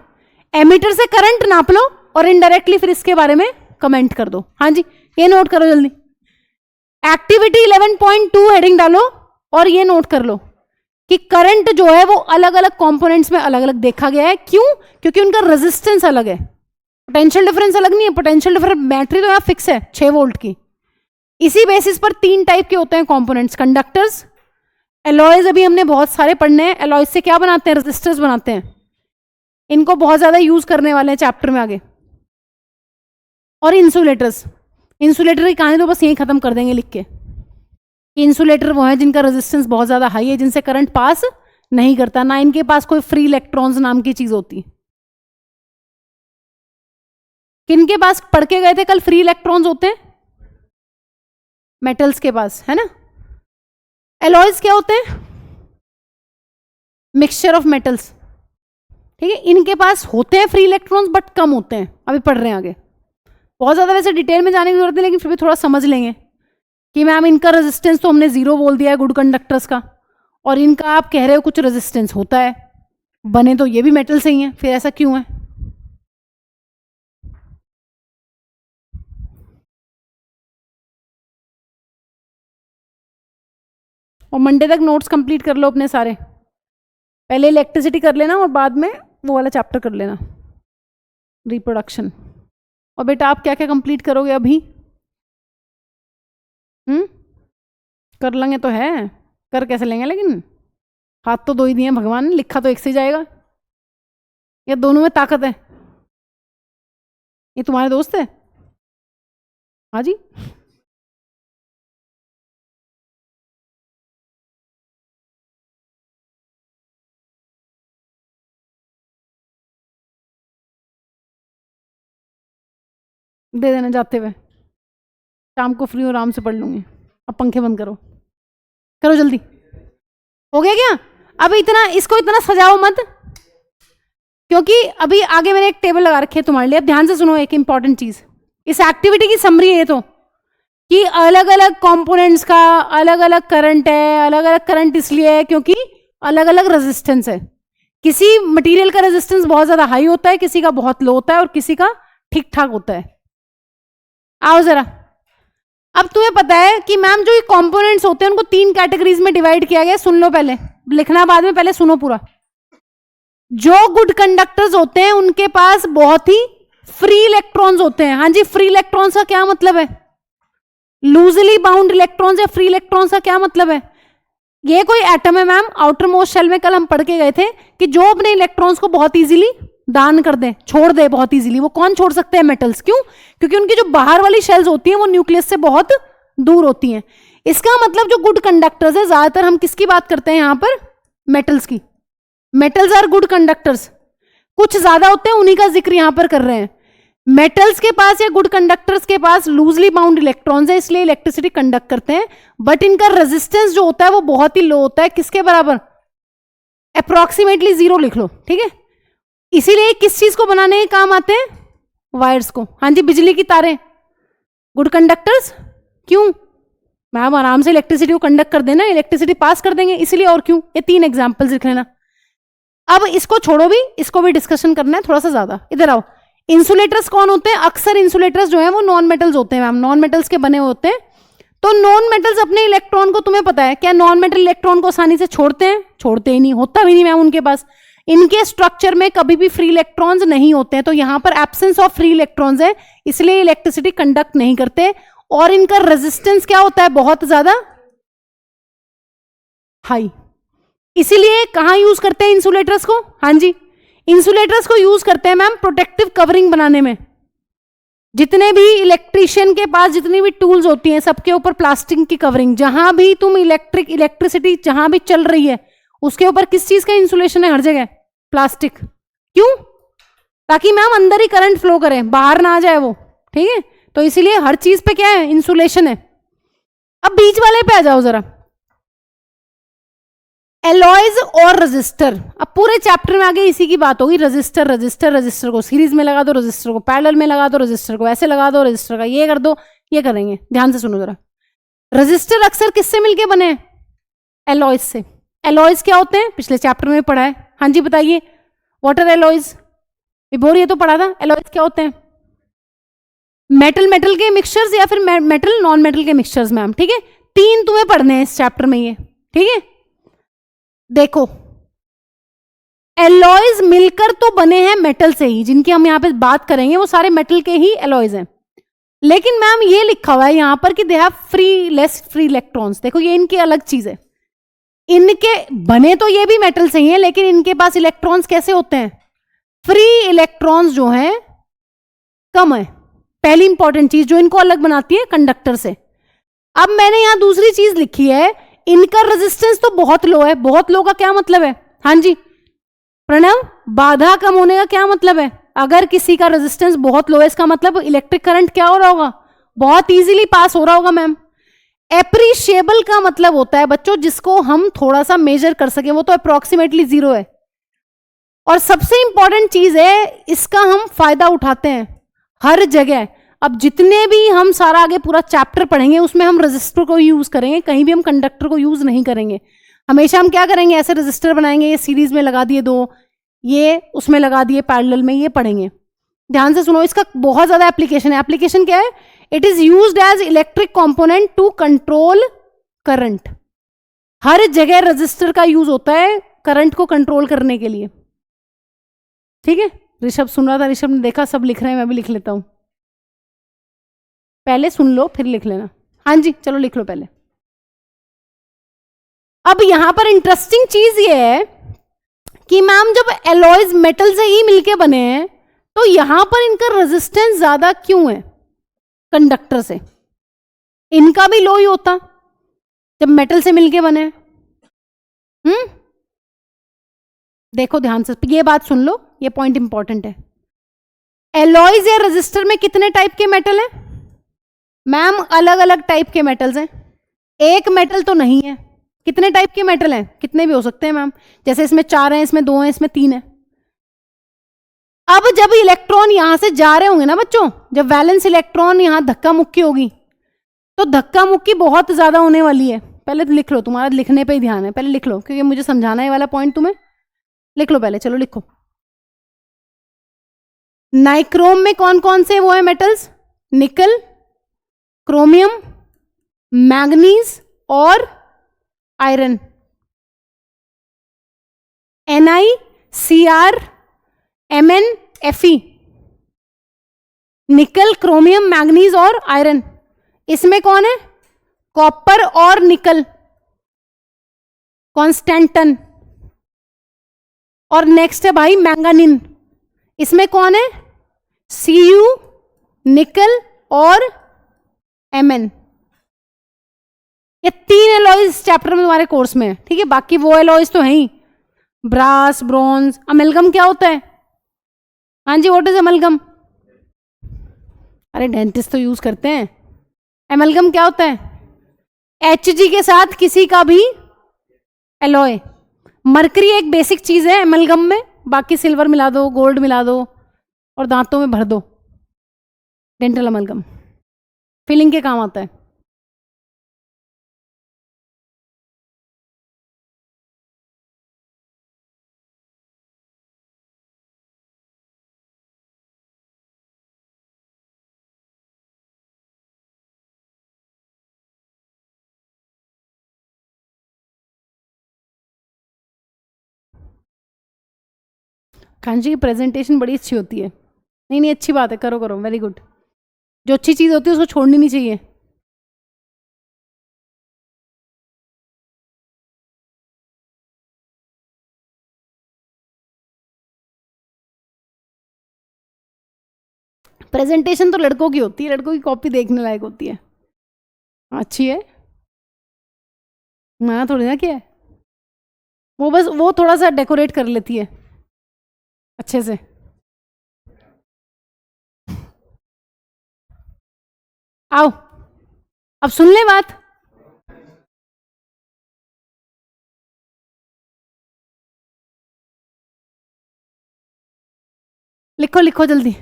एमीटर से करंट नाप लो और इनडायरेक्टली फिर इसके बारे में कमेंट कर दो। हाँ जी, ये नोट करो जल्दी। एक्टिविटी 11.2 हेडिंग डालो और ये नोट कर लो कि करंट जो है वो अलग अलग कंपोनेंट्स में अलग अलग देखा गया है। क्यों? क्योंकि उनका रेजिस्टेंस अलग है, पोटेंशियल डिफरेंस अलग नहीं है। पोटेंशियल डिफरेंस बैटरी तो यहां फिक्स है 6 वोल्ट की। इसी बेसिस पर 3 टाइप के होते हैं कंपोनेंट्स, कंडक्टर्स, एलॉयज अभी हमने बहुत सारे पढ़ने हैं। एलॉयज से क्या बनाते हैं? रेजिस्टर्स बनाते हैं। इनको बहुत ज्यादा यूज करने वाले हैं चैप्टर में आगे। और इंसुलेटर्स। इंसुलेटर की कहानी तो बस यही खत्म कर देंगे लिख के। इंसुलेटर वो है जिनका रेजिस्टेंस बहुत ज्यादा हाई है, जिनसे करंट पास नहीं करता, ना इनके पास कोई फ्री इलेक्ट्रॉन्स नाम की चीज होती। किनके पास पढ़ के गए थे कल फ्री इलेक्ट्रॉन्स होते हैं? मेटल्स के पास, है ना। एलॉयज क्या होते हैं? मिक्सचर ऑफ मेटल्स, ठीक है। इनके पास होते हैं फ्री इलेक्ट्रॉन्स बट कम होते हैं। अभी पढ़ रहे हैं आगे, बहुत ज्यादा वैसे डिटेल में जाने की जरूरत नहीं, लेकिन फिर भी थोड़ा समझ लेंगे कि मैम इनका रेजिस्टेंस तो हमने 0 बोल दिया है गुड कंडक्टर्स का, और इनका आप कह रहे हो कुछ रेजिस्टेंस होता है, बने तो ये भी मेटल से ही है, फिर ऐसा क्यों है? और मंडे तक नोट्स कंप्लीट कर लो अपने सारे। पहले इलेक्ट्रिसिटी कर लेना और बाद में वो वाला चैप्टर कर लेना, रिप्रोडक्शन। और बेटा आप क्या क्या कंप्लीट करोगे अभी? कर लेंगे तो है, कर कैसे लेंगे? लेकिन हाथ तो 2 ही दिए भगवान ने, लिखा तो एक से ही जाएगा। या दोनों में ताकत है? ये तुम्हारे दोस्त है? हाँ जी। दे देना जाते हुए, शाम को फ्री हो आराम से पढ़ लूंगी। अब पंखे बंद करो, करो जल्दी। हो गया क्या? अब इतना इसको इतना सजाओ मत, क्योंकि अभी आगे मैंने एक टेबल लगा रखी है तुम्हारे लिए। अब ध्यान से सुनो एक इंपॉर्टेंट चीज, इस एक्टिविटी की समरी है ये तो, कि अलग अलग कंपोनेंट्स का अलग अलग करंट है। अलग अलग करंट इसलिए है क्योंकि अलग अलग रेजिस्टेंस है। किसी मटेरियल का रेजिस्टेंस बहुत ज्यादा हाई होता है, किसी का बहुत लो होता है, और किसी का ठीक ठाक होता है। आओ जरा, अब तुम्हें पता है कि मैम जो ये कंपोनेंट्स होते हैं उनको 3 कैटेगरीज में डिवाइड किया गया। सुन लो, पहले लिखना बाद में, पहले सुनो पूरा। जो गुड कंडक्टर्स होते हैं उनके पास बहुत ही फ्री इलेक्ट्रॉन्स होते हैं। हाँ जी, फ्री इलेक्ट्रॉन्स का क्या मतलब है? लूजली बाउंड इलेक्ट्रॉन्स या फ्री इलेक्ट्रॉन्स का क्या मतलब है? ये कोई एटम है मैम, आउटर मोस्ट शेल में कल हम पढ़ के गए थे कि जो अपने इलेक्ट्रॉन्स को बहुत इजीली दान कर दे, छोड़ दे बहुत इजीली। वो कौन छोड़ सकते हैं? मेटल्स। क्यों? क्योंकि उनकी जो बाहर वाली शेल्स होती हैं वो न्यूक्लियस से बहुत दूर होती हैं। इसका मतलब जो गुड कंडक्टर्स है, ज्यादातर हम किसकी बात करते हैं यहां पर? मेटल्स की। Metals are good conductors. कुछ ज्यादा होते हैं, उन्हीं का जिक्र यहां पर कर रहे हैं। मेटल्स के पास या गुड कंडक्टर्स के पास लूजली बाउंड इलेक्ट्रॉन्स है, इसलिए इलेक्ट्रिसिटी कंडक्ट करते हैं, बट इनका रेजिस्टेंस जो होता है वो बहुत ही लो होता है। किसके बराबर? अप्रोक्सीमेटली 0 लिख लो, ठीक है। इसीलिए किस चीज को बनाने के काम आते हैं? वायर्स को। हाँ जी, बिजली की तारें गुड कंडक्टर्स। क्यों? मैम आराम से इलेक्ट्रिसिटी को कंडक्ट कर देना, इलेक्ट्रिसिटी पास कर देंगे, इसीलिए। और क्यों? ये 3 एग्जांपल्स लिख लेना। अब इसको छोड़ो भी, इसको भी डिस्कशन करना है थोड़ा सा ज्यादा। इधर आओ। इंसुलेटर्स कौन होते हैं? अक्सर इंसुलेटर्स जो है वो नॉन मेटल्स होते हैं मैम, नॉन मेटल्स के बने होते हैं। तो नॉन मेटल्स अपने इलेक्ट्रॉन को, तुम्हें पता है क्या नॉन मेटल इलेक्ट्रॉन को आसानी से छोड़ते हैं? छोड़ते ही नहीं, होता भी नहीं मैम उनके पास। इनके स्ट्रक्चर में कभी भी फ्री इलेक्ट्रॉन्स नहीं होते हैं, तो यहां पर एब्सेंस ऑफ फ्री इलेक्ट्रॉन्स है, इसलिए इलेक्ट्रिसिटी कंडक्ट नहीं करते। और इनका रेजिस्टेंस क्या होता है? बहुत ज्यादा हाई। इसीलिए कहां यूज करते हैं इंसुलेटर्स को? हाँ जी, इंसुलेटर्स को यूज करते हैं मैम प्रोटेक्टिव कवरिंग बनाने में। जितने भी इलेक्ट्रिशियन के पास जितनी भी टूल्स होती हैं, सबके ऊपर प्लास्टिक की कवरिंग। जहां भी तुम इलेक्ट्रिसिटी जहां भी चल रही है, उसके ऊपर किस चीज का इंसुलेशन है? हर जगह प्लास्टिक। क्यों? ताकि मैम अंदर ही करंट फ्लो करे, बाहर ना आ जाए वो, ठीक है। तो इसीलिए हर चीज पे क्या है? इंसुलेशन है। अब बीच वाले पे आ जाओ जरा, एलॉयज और रजिस्टर। अब पूरे चैप्टर में आगे इसी की बात होगी। रजिस्टर रजिस्टर रजिस्टर को सीरीज में लगा दो, रजिस्टर को पैरेलल में लगा दो, रजिस्टर को ऐसे लगा दो, रजिस्टर का ये कर दो, ये करेंगे। ध्यान से सुनो जरा। रजिस्टर अक्सर किससे मिलके बने हैं? एलॉयज से। एलॉयज क्या होते हैं? पिछले चैप्टर में पढ़ा है। हाँ जी बताइए, व्हाट आर एलॉयज? विभोर ये तो पढ़ा था, एलॉयज क्या होते हैं? मेटल मेटल के मिक्सचर्स या फिर मेटल नॉन मेटल के मिक्सचर्स मैम, ठीक है। तीन तुम्हें पढ़ने हैं इस चैप्टर में ये, ठीक है। देखो एलॉयज मिलकर तो बने हैं मेटल से ही, जिनकी हम यहां पे बात करेंगे वो सारे मेटल के ही एलॉयज हैं। लेकिन मैम ये लिखा हुआ है यहां पर कि they have less free electrons. देखो ये इनकी अलग चीज है, इनके बने तो ये भी मेटल से ही है, लेकिन इनके पास इलेक्ट्रॉन्स कैसे होते हैं? फ्री इलेक्ट्रॉन्स जो हैं कम है। पहली इंपॉर्टेंट चीज जो इनको अलग बनाती है कंडक्टर से। अब मैंने यहां दूसरी चीज लिखी है, इनका रेजिस्टेंस तो बहुत लो है। बहुत लो का क्या मतलब है? हाँ जी प्रणव, बाधा कम होने का क्या मतलब है? अगर किसी का रेजिस्टेंस बहुत लो है इसका मतलब इलेक्ट्रिक करंट क्या हो रहा होगा? बहुत इजीली पास हो रहा होगा मैम। एप्रिशिएबल का मतलब होता है बच्चों जिसको हम थोड़ा सा मेजर कर सके, वो तो अप्रोक्सीमेटली 0 है। और सबसे इंपॉर्टेंट चीज है इसका हम फायदा उठाते हैं हर जगह। अब जितने भी हम सारा आगे पूरा चैप्टर पढ़ेंगे उसमें हम रजिस्टर को यूज करेंगे, कहीं भी हम कंडक्टर को यूज नहीं करेंगे। हमेशा हम क्या करेंगे, ऐसे रजिस्टर बनाएंगे, ये सीरीज में लगा दिए 2, ये उसमें लगा दिए पैरेलल में, ये पढ़ेंगे। ध्यान से सुनो, इसका बहुत ज्यादा एप्लीकेशन है। एप्लीकेशन क्या है? It is used as electric component to control current. हर जगह रजिस्टर का यूज होता है करंट को कंट्रोल करने के लिए, ठीक है। ऋषभ सुन रहा था, ऋषभ ने देखा सब लिख रहे हैं, मैं भी लिख लेता हूं। पहले सुन लो फिर लिख लेना। हाँ जी चलो लिख लो पहले। अब यहां पर इंटरेस्टिंग चीज ये है कि मैम जब एलॉयज मेटल से ही मिलके बने हैं तो यहां पर इनका रेजिस्टेंस ज्यादा क्यों है कंडक्टर से? इनका भी लो ही होता जब मेटल से मिलके बने। देखो ध्यान से ये बात सुन लो, ये पॉइंट इंपॉर्टेंट है। एलॉयज या रेजिस्टर में कितने टाइप के मेटल हैं? मैम अलग अलग टाइप के मेटल्स हैं, एक मेटल तो नहीं है। कितने टाइप के मेटल हैं? कितने भी हो सकते हैं मैम, जैसे इसमें 4 हैं, इसमें 2 हैं, इसमें 3 हैं। अब जब इलेक्ट्रॉन यहां से जा रहे होंगे ना बच्चों, जब वैलेंस इलेक्ट्रॉन यहां धक्का मुक्की होगी तो धक्का मुक्की बहुत ज्यादा होने वाली है। पहले तो लिख लो, तुम्हारा लिखने पे ही ध्यान है, पहले लिख लो क्योंकि मुझे समझाना है वाला पॉइंट तुम्हें। लिख लो पहले, चलो लिखो। नाइक्रोम में कौन कौन से वो है मेटल्स? निकल, क्रोमियम, मैग्नीज और आयरन। NiCr MnFe, निकल, क्रोमियम, मैग्नीज और आयरन। इसमें कौन है? कॉपर और निकल, कॉन्स्टेंटन। और नेक्स्ट है भाई मैंगानीन, इसमें कौन है? Cu, निकल और Mn। ये 3 एलॉयज इस चैप्टर में तुम्हारे कोर्स में है, ठीक है। बाकी वो एलॉयज तो है ही, ब्रास, ब्रॉन्ज। अमेलगम क्या होता है? हाँ जी व्हाट इज अमेलगम? अरे डेंटिस्ट तो यूज करते हैं। एमलगम क्या होता है? Hg के साथ किसी का भी एलॉय। मरकरी एक बेसिक चीज है एमलगम में, बाकी सिल्वर मिला दो, गोल्ड मिला दो और दांतों में भर दो। डेंटल अमलगम फिलिंग के काम आता है। कांची की प्रेजेंटेशन बड़ी अच्छी होती है। नहीं नहीं अच्छी बात है, करो करो, वेरी गुड। जो अच्छी चीज होती है उसको छोड़नी नहीं चाहिए। प्रेजेंटेशन तो लड़कों की होती है, लड़कों की कॉपी देखने लायक होती है। अच्छी है, मैं थोड़ी ना क्या है, वो बस वो थोड़ा सा डेकोरेट कर लेती है अच्छे से। आओ अब सुन ले बात। लिखो लिखो जल्दी।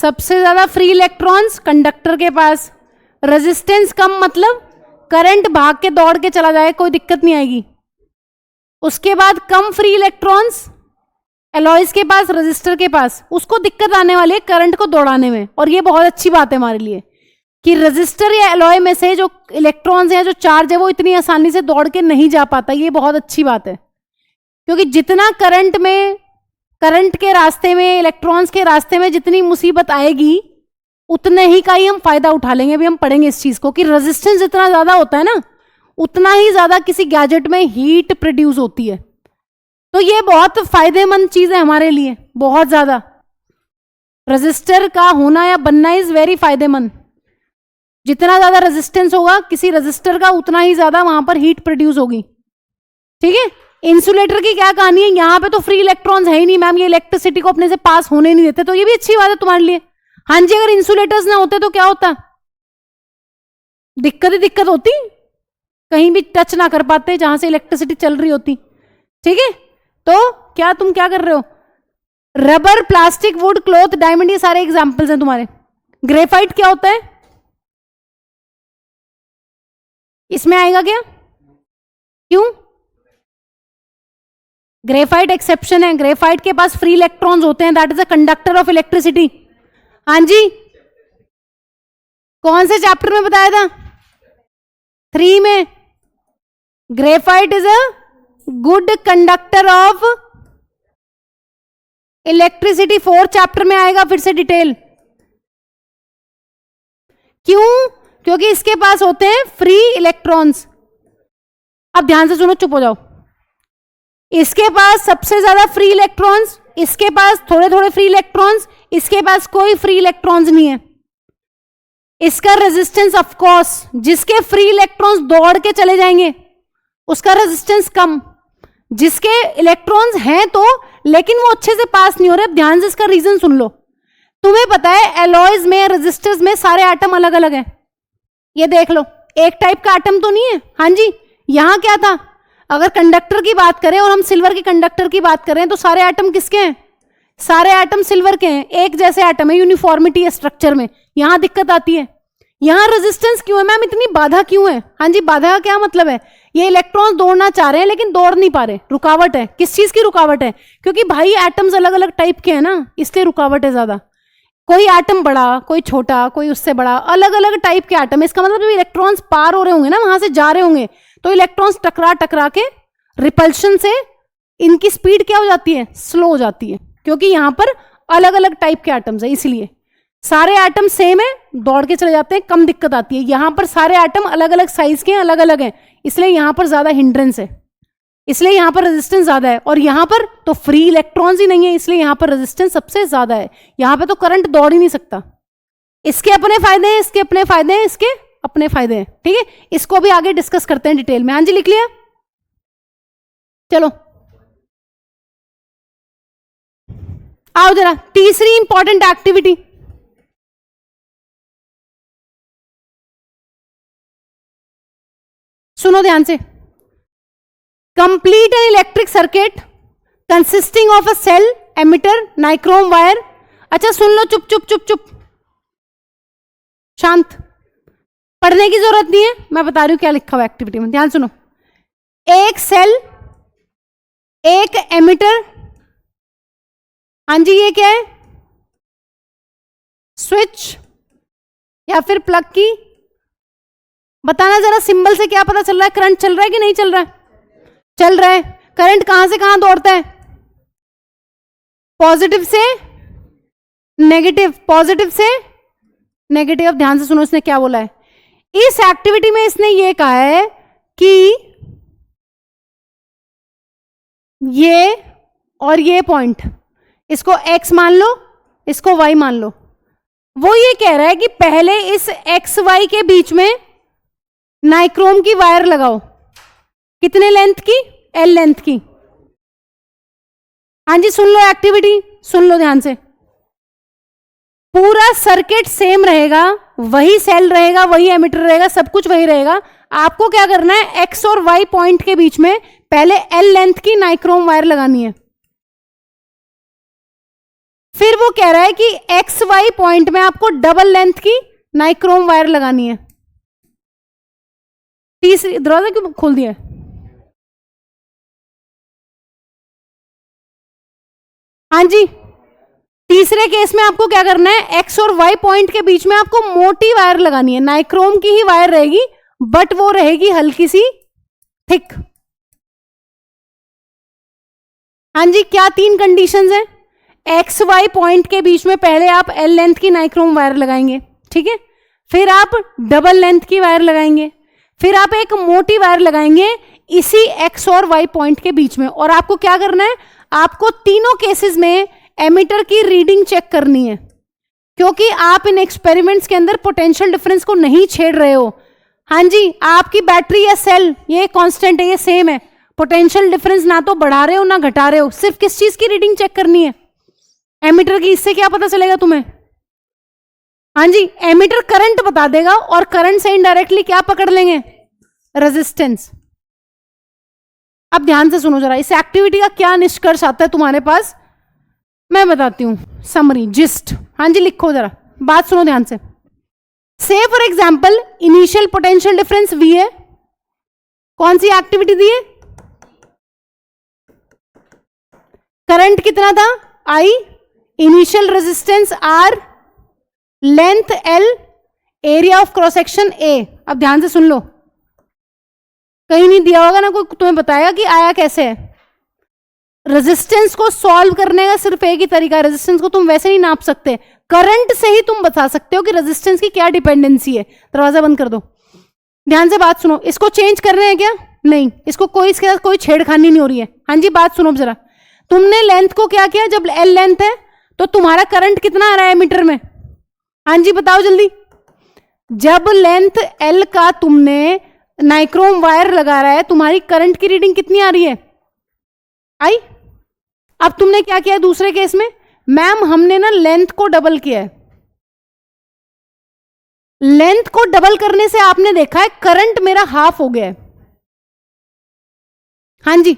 सबसे ज्यादा फ्री इलेक्ट्रॉन्स कंडक्टर के पास, रेजिस्टेंस कम मतलब करंट भाग के दौड़ के चला जाए, कोई दिक्कत नहीं आएगी। उसके बाद कम फ्री इलेक्ट्रॉन्स एलॉयज के पास, रजिस्टर के पास, उसको दिक्कत आने वाली है करंट को दौड़ाने में। और ये बहुत अच्छी बात है हमारे लिए कि रजिस्टर या एलॉय में से जो इलेक्ट्रॉन्स है, जो चार्ज है, वो इतनी आसानी से दौड़ के नहीं जा पाता। ये बहुत अच्छी बात है, क्योंकि जितना करंट के रास्ते में, इलेक्ट्रॉन्स के रास्ते में जितनी मुसीबत आएगी, उतने ही का ही हम फायदा उठा लेंगे। अभी हम पढ़ेंगे इस चीज को कि रेजिस्टेंस जितना ज्यादा होता है ना, उतना ही ज्यादा किसी गैजेट में हीट प्रोड्यूस होती है। तो ये बहुत फायदेमंद चीज है हमारे लिए, बहुत ज्यादा। रेजिस्टर का होना या बनना इज वेरी फायदेमंद। जितना ज्यादा रेजिस्टेंस होगा किसी रेजिस्टर का, उतना ही ज्यादा वहां पर हीट प्रोड्यूस होगी। ठीक है। इंसुलेटर की क्या कहानी है? यहां पे तो फ्री इलेक्ट्रॉन्स है ही नहीं मैम, ये इलेक्ट्रिसिटी को अपने से पास होने नहीं देते, तो ये भी अच्छी बात है तुम्हारे लिए। हाँ जी, अगर इंसुलेटर्स ना होते तो क्या होता? दिक्कत ही दिक्कत होती, कहीं भी टच ना कर पाते जहां से इलेक्ट्रिसिटी चल रही होती। ठीक है। तो क्या तुम क्या कर रहे हो? Rubber, plastic, would, cloth, diamond, ये सारे एग्जांपल्स हैं तुम्हारे। ग्रेफाइट क्या होता है? इसमें आएगा क्या? क्यों? ग्रेफाइट एक्सेप्शन है। ग्रेफाइट के पास फ्री इलेक्ट्रॉन्स होते हैं, that is a conductor of electricity. हाँ जी, कौन से चैप्टर में बताया था? 3 में। Graphite is a good conductor of electricity. 4th chapter में आएगा फिर से डिटेल। क्यों? क्योंकि इसके पास होते हैं फ्री इलेक्ट्रॉन्स। अब ध्यान से सुनो, चुप हो जाओ। इसके पास सबसे ज्यादा फ्री इलेक्ट्रॉन्स, इसके पास थोड़े थोड़े फ्री इलेक्ट्रॉन्स, इसके पास कोई फ्री इलेक्ट्रॉन्स नहीं है। इसका रेजिस्टेंस ऑफ कोर्स, जिसके फ्री इलेक्ट्रॉन्स दौड़ के चले जाएंगे उसका रेजिस्टेंस कम, जिसके इलेक्ट्रॉन्स हैं तो, लेकिन वो अच्छे से पास नहीं हो रहे। ध्यान से इसका रीजन सुन लो। तुम्हें पता है एलॉयज में, रेजिस्टर्स में सारे एटम अलग अलग हैं। ये देख लो, एक टाइप का एटम तो नहीं है। हाँ जी, यहां क्या था? अगर कंडक्टर की बात करें और हम सिल्वर के कंडक्टर की बात करें तो सारे एटम किसके हैं? सारे एटम सिल्वर के हैं, एक जैसे एटम है, यूनिफॉर्मिटी है स्ट्रक्चर में। यहां दिक्कत आती है। यहां रेजिस्टेंस क्यों है मैम? इतनी बाधा क्यों है? हाँ जी, बाधा का क्या मतलब है? ये इलेक्ट्रॉन्स दौड़ना चाह रहे हैं लेकिन दौड़ नहीं पा रहे, रुकावट है। किस चीज की रुकावट है? क्योंकि भाई एटम्स अलग अलग टाइप के हैं ना, इसलिए रुकावट है ज्यादा। कोई एटम बड़ा, कोई छोटा, कोई उससे बड़ा, अलग अलग टाइप के एटम। इसका मतलब इलेक्ट्रॉन्स पार हो रहे होंगे ना, वहां से जा रहे होंगे, तो इलेक्ट्रॉन्स टकरा टकरा के रिपल्शन से इनकी स्पीड क्या हो जाती है? स्लो हो जाती है, क्योंकि यहां पर अलग अलग टाइप के एटम्स है। इसलिए सारे एटम सेम है, दौड़ के चले जाते हैं, कम दिक्कत आती है। यहां पर सारे एटम अलग अलग साइज के हैं, अलग अलग हैं, इसलिए यहां पर ज्यादा हिंड्रेंस है, इसलिए यहां पर रेजिस्टेंस ज्यादा है। और यहां पर तो फ्री इलेक्ट्रॉन्स ही नहीं है, इसलिए यहां पर रेजिस्टेंस सबसे ज्यादा है। यहां पर तो करंट दौड़ ही नहीं सकता। इसके अपने फायदे हैं, इसके अपने फायदे हैं, इसके अपने फायदे हैं। ठीक है, इसको भी आगे डिस्कस करते हैं डिटेल में। हाँ जी, लिख लिया? चलो आओ जरा, तीसरी इंपॉर्टेंट एक्टिविटी। सुनो ध्यान से। Complete an electric circuit consisting of a cell, ammeter, nichrome wire. अच्छा सुन लो, चुप चुप चुप चुप, शांत, पढ़ने की जरूरत नहीं है, मैं बता रही हूं क्या लिखा हुआ एक्टिविटी में। ध्यान सुनो। एक सेल, एक एमिटर, हाँ जी ये क्या है? स्विच या फिर प्लग की। बताना जरा, सिंबल से क्या पता चल रहा है? करंट चल रहा है कि नहीं चल रहा है? चल रहा है। करंट कहां से कहां दौड़ता है? पॉजिटिव से नेगेटिव, पॉजिटिव से नेगेटिव। अब ध्यान से सुनो इसने क्या बोला है। इस एक्टिविटी में इसने ये कहा है कि ये और ये पॉइंट, इसको x मान लो, इसको y मान लो। वो ये कह रहा है कि पहले इस x y के बीच में नाइक्रोम की वायर लगाओ। कितने लेंथ की? L लेंथ की। हाँ जी सुन लो एक्टिविटी, सुन लो ध्यान से। पूरा सर्किट सेम रहेगा, वही सेल रहेगा, वही एमिटर रहेगा, सब कुछ वही रहेगा। आपको क्या करना है? x और y पॉइंट के बीच में पहले L लेंथ की नाइक्रोम वायर लगानी है। फिर वो कह रहा है कि एक्स वाई पॉइंट में आपको डबल लेंथ की नाइक्रोम वायर लगानी है। तीसरी, दरवाजा क्यों खोल दिया? हाँ जी, तीसरे केस में आपको क्या करना है, एक्स और वाई पॉइंट के बीच में आपको मोटी वायर लगानी है, नाइक्रोम की ही वायर रहेगी बट वो रहेगी हल्की सी थिक। हाँ जी, क्या 3 कंडीशंस हैं? एक्स वाई पॉइंट के बीच में पहले आप एल लेंथ की नाइक्रोम वायर लगाएंगे, ठीक है, फिर आप डबल लेंथ की वायर लगाएंगे, फिर आप एक मोटी वायर लगाएंगे इसी एक्स और वाई पॉइंट के बीच में। और आपको क्या करना है, आपको तीनों केसेस में एमीटर की रीडिंग चेक करनी है, क्योंकि आप इन एक्सपेरिमेंट्स के अंदर पोटेंशियल डिफरेंस को नहीं छेड़ रहे हो। हाँ जी, आपकी बैटरी या सेल ये कांस्टेंट है, ये सेम है, पोटेंशियल डिफरेंस ना तो बढ़ा रहे हो ना घटा रहे हो, सिर्फ किस चीज की रीडिंग चेक करनी है, एमीटर की। इससे क्या पता चलेगा तुम्हें? हाँ जी, एमीटर करंट बता देगा और करंट से इनडायरेक्टली क्या पकड़ लेंगे, रेजिस्टेंस। अब ध्यान से सुनो जरा, इस एक्टिविटी का क्या निष्कर्ष आता है तुम्हारे पास, मैं बताती हूं, समरी जिस्ट। हाँ जी, लिखो जरा, बात सुनो ध्यान से। से for example initial potential difference V है, कौन सी एक्टिविटी दी है, करंट कितना था I, initial resistance R, length L, area of cross section A। अब ध्यान से सुन लो, कहीं नहीं दिया होगा ना, कोई तुम्हें बताएगा कि आया कैसे है। रेजिस्टेंस को सॉल्व करने का सिर्फ एक ही तरीका है, रेजिस्टेंस को तुम वैसे नहीं नाप सकते, करंट से ही तुम बता सकते हो कि रेजिस्टेंस की क्या डिपेंडेंसी है। दरवाजा बंद कर दो, ध्यान से बात सुनो। इसको चेंज कर रहे हैं क्या? नहीं, इसको कोई, इसके साथ कोई छेड़खानी नहीं हो रही है। हाँ जी, बात सुनो जरा, तुमने लेंथ को क्या किया, जब L लेंथ है तो तुम्हारा करंट कितना आ रहा है मीटर में? हाँ जी बताओ जल्दी। जब लेंथ L का तुमने नाइक्रोम वायर लगा रहा है, तुम्हारी करंट की रीडिंग कितनी आ रही है? आई। अब तुमने क्या किया दूसरे केस में, मैम हमने ना लेंथ को डबल किया है। लेंथ को डबल करने से आपने देखा है करंट मेरा हाफ हो गया है। हाँ जी,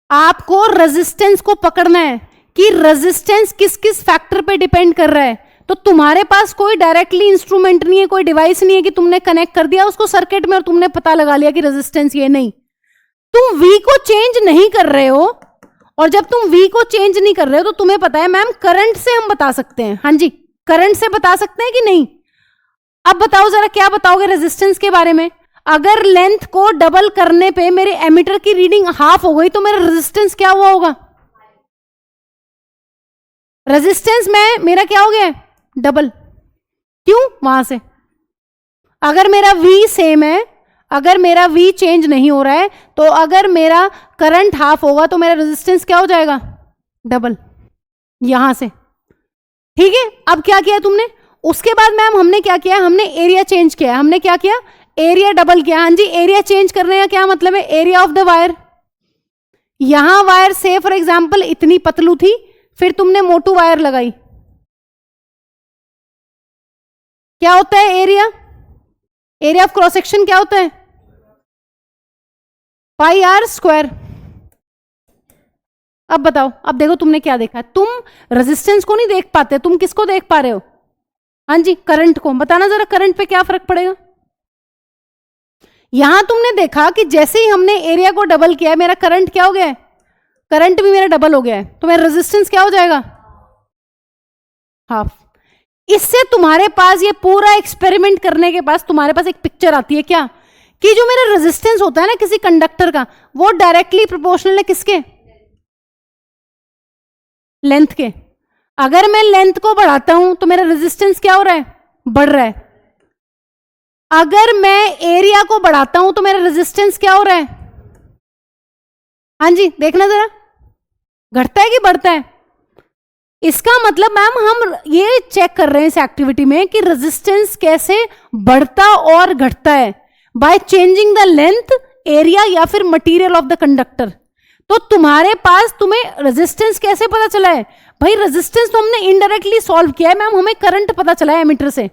आपको रेजिस्टेंस को पकड़ना है कि रेजिस्टेंस किस किस फैक्टर पे डिपेंड कर रहा है। तो तुम्हारे पास कोई डायरेक्टली इंस्ट्रूमेंट नहीं है, कोई डिवाइस नहीं है कि तुमने कनेक्ट कर दिया उसको सर्किट में और तुमने पता लगा लिया कि रेजिस्टेंस ये नहीं। तुम V को चेंज नहीं कर रहे हो, और जब तुम V को चेंज नहीं कर रहे हो तो तुम्हें पता है मैम करंट से हम बता सकते हैं। हाँ जी, करंट से बता सकते हैं कि नहीं? अब बताओ जरा, क्या बताओगे रेजिस्टेंस के बारे में? अगर लेंथ को डबल करने पे मेरे एमीटर की रीडिंग हाफ हो गई तो मेरा रेजिस्टेंस क्या हुआ होगा? रेजिस्टेंस में मेरा क्या हो गया? डबल। क्यों? वहां से अगर मेरा V सेम है, अगर मेरा V चेंज नहीं हो रहा है, तो अगर मेरा करंट हाफ होगा तो मेरा रेजिस्टेंस क्या हो जाएगा? डबल। यहां से, ठीक है। अब क्या किया तुमने? उसके बाद मैम हमने क्या किया, हमने एरिया चेंज किया। हमने क्या किया? एरिया डबल किया। हाँ जी, एरिया चेंज करने का क्या मतलब है? Area of the wire. यहां वायर से फॉर एग्जाम्पल इतनी पतलू थी, फिर तुमने मोटू वायर लगाई, क्या होता है area? Area of cross section क्या होता है? पाई आर स्क्वायर। अब बताओ, अब देखो तुमने क्या देखा। तुम रेजिस्टेंस को नहीं देख पाते, तुम किसको देख पा रहे हो? हाँ जी, करंट को। बताना जरा करंट पे क्या फर्क पड़ेगा? यहां तुमने देखा कि जैसे ही हमने एरिया को डबल किया है, मेरा करंट क्या हो गया है? करंट भी मेरा डबल हो गया है, तो मेरा रेजिस्टेंस क्या हो जाएगा? हाफ। इससे तुम्हारे पास ये पूरा एक्सपेरिमेंट करने के पास तुम्हारे पास एक पिक्चर आती है क्या, कि जो मेरा रेजिस्टेंस होता है ना किसी कंडक्टर का, वो डायरेक्टली प्रोपोर्शनल है किसके? लेंथ के। अगर मैं लेंथ को बढ़ाता हूं तो मेरा रेजिस्टेंस क्या हो रहा है? बढ़ रहा है। अगर मैं एरिया को बढ़ाता हूं तो मेरा रेजिस्टेंस क्या हो रहा है? हाँ जी, देखना जरा, घटता है कि बढ़ता है? इसका मतलब मैम हम ये चेक कर रहे हैं इस एक्टिविटी में कि रेजिस्टेंस कैसे बढ़ता और घटता है, by changing the length, area या फिर मटेरियल ऑफ द कंडक्टर। तो तुम्हारे पास तुम्हें रेजिस्टेंस कैसे पता चला है? भाई रेजिस्टेंस तो हमने इनडायरेक्टली सॉल्व किया है मैम, हमें करंट पता चला है एमीटर से।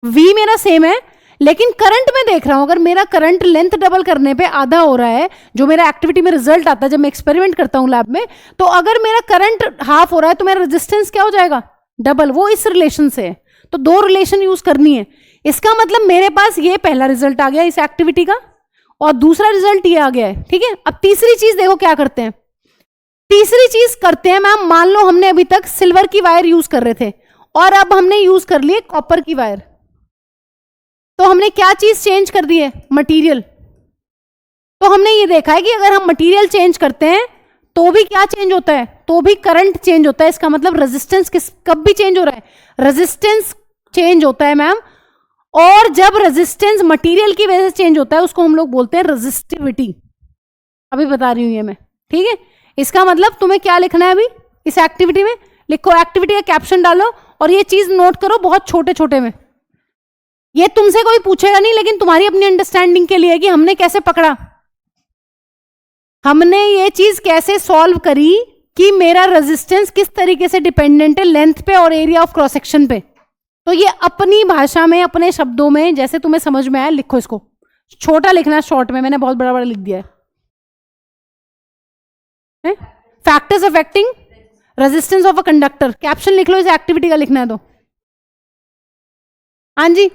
V मेरा सेम है, लेकिन करंट में देख रहा हूं, अगर मेरा करंट लेंथ डबल करने पे आधा हो रहा है, जो मेरा एक्टिविटी में रिजल्ट आता है जब मैं एक्सपेरिमेंट करता हूं लैब में, तो अगर मेरा करंट हाफ हो रहा है तो मेरा रेजिस्टेंस क्या हो जाएगा, डबल। वो इस रिलेशन से है, तो दो रिलेशन यूज करनी है। इसका मतलब मेरे पास ये पहला रिजल्ट आ गया इस एक्टिविटी का, और दूसरा रिजल्ट ये आ गया है, ठीक है। अब तीसरी चीज देखो क्या करते हैं, तीसरी चीज करते हैं मैम, मान लो हमने अभी तक सिल्वर की वायर यूज कर रहे थे और अब हमने यूज कर लिए कॉपर की वायर, तो हमने क्या चीज चेंज कर दी है, मटेरियल। तो हमने ये देखा है कि अगर हम मटेरियल चेंज करते हैं तो भी क्या चेंज होता है, तो भी करंट चेंज होता है। इसका मतलब रेजिस्टेंस कब भी चेंज हो रहा है, रेजिस्टेंस चेंज होता है मैम। और जब रेजिस्टेंस मटेरियल की वजह से चेंज होता है उसको हम लोग बोलते हैं रेजिस्टिविटी। अभी बता रही हूं ये मैं, ठीक है। इसका मतलब तुम्हें क्या लिखना है अभी इस एक्टिविटी में, लिखो एक्टिविटी का कैप्शन डालो और ये चीज नोट करो बहुत छोटे छोटे में। ये तुमसे कोई पूछेगा नहीं, लेकिन तुम्हारी अपनी अंडरस्टैंडिंग के लिए कि हमने कैसे पकड़ा, हमने ये चीज कैसे सॉल्व करी कि मेरा रेजिस्टेंस किस तरीके से डिपेंडेंट है लेंथ पे और एरिया ऑफ क्रॉस सेक्शन पे। तो ये अपनी भाषा में अपने शब्दों में जैसे तुम्हें समझ में आया लिखो, इसको छोटा लिखना शॉर्ट में, मैंने बहुत बड़ा बड़ा लिख दिया है। Factors affecting resistance of a conductor, caption लिख लो इस एक्टिविटी का लिखना है तो। हाँ जी,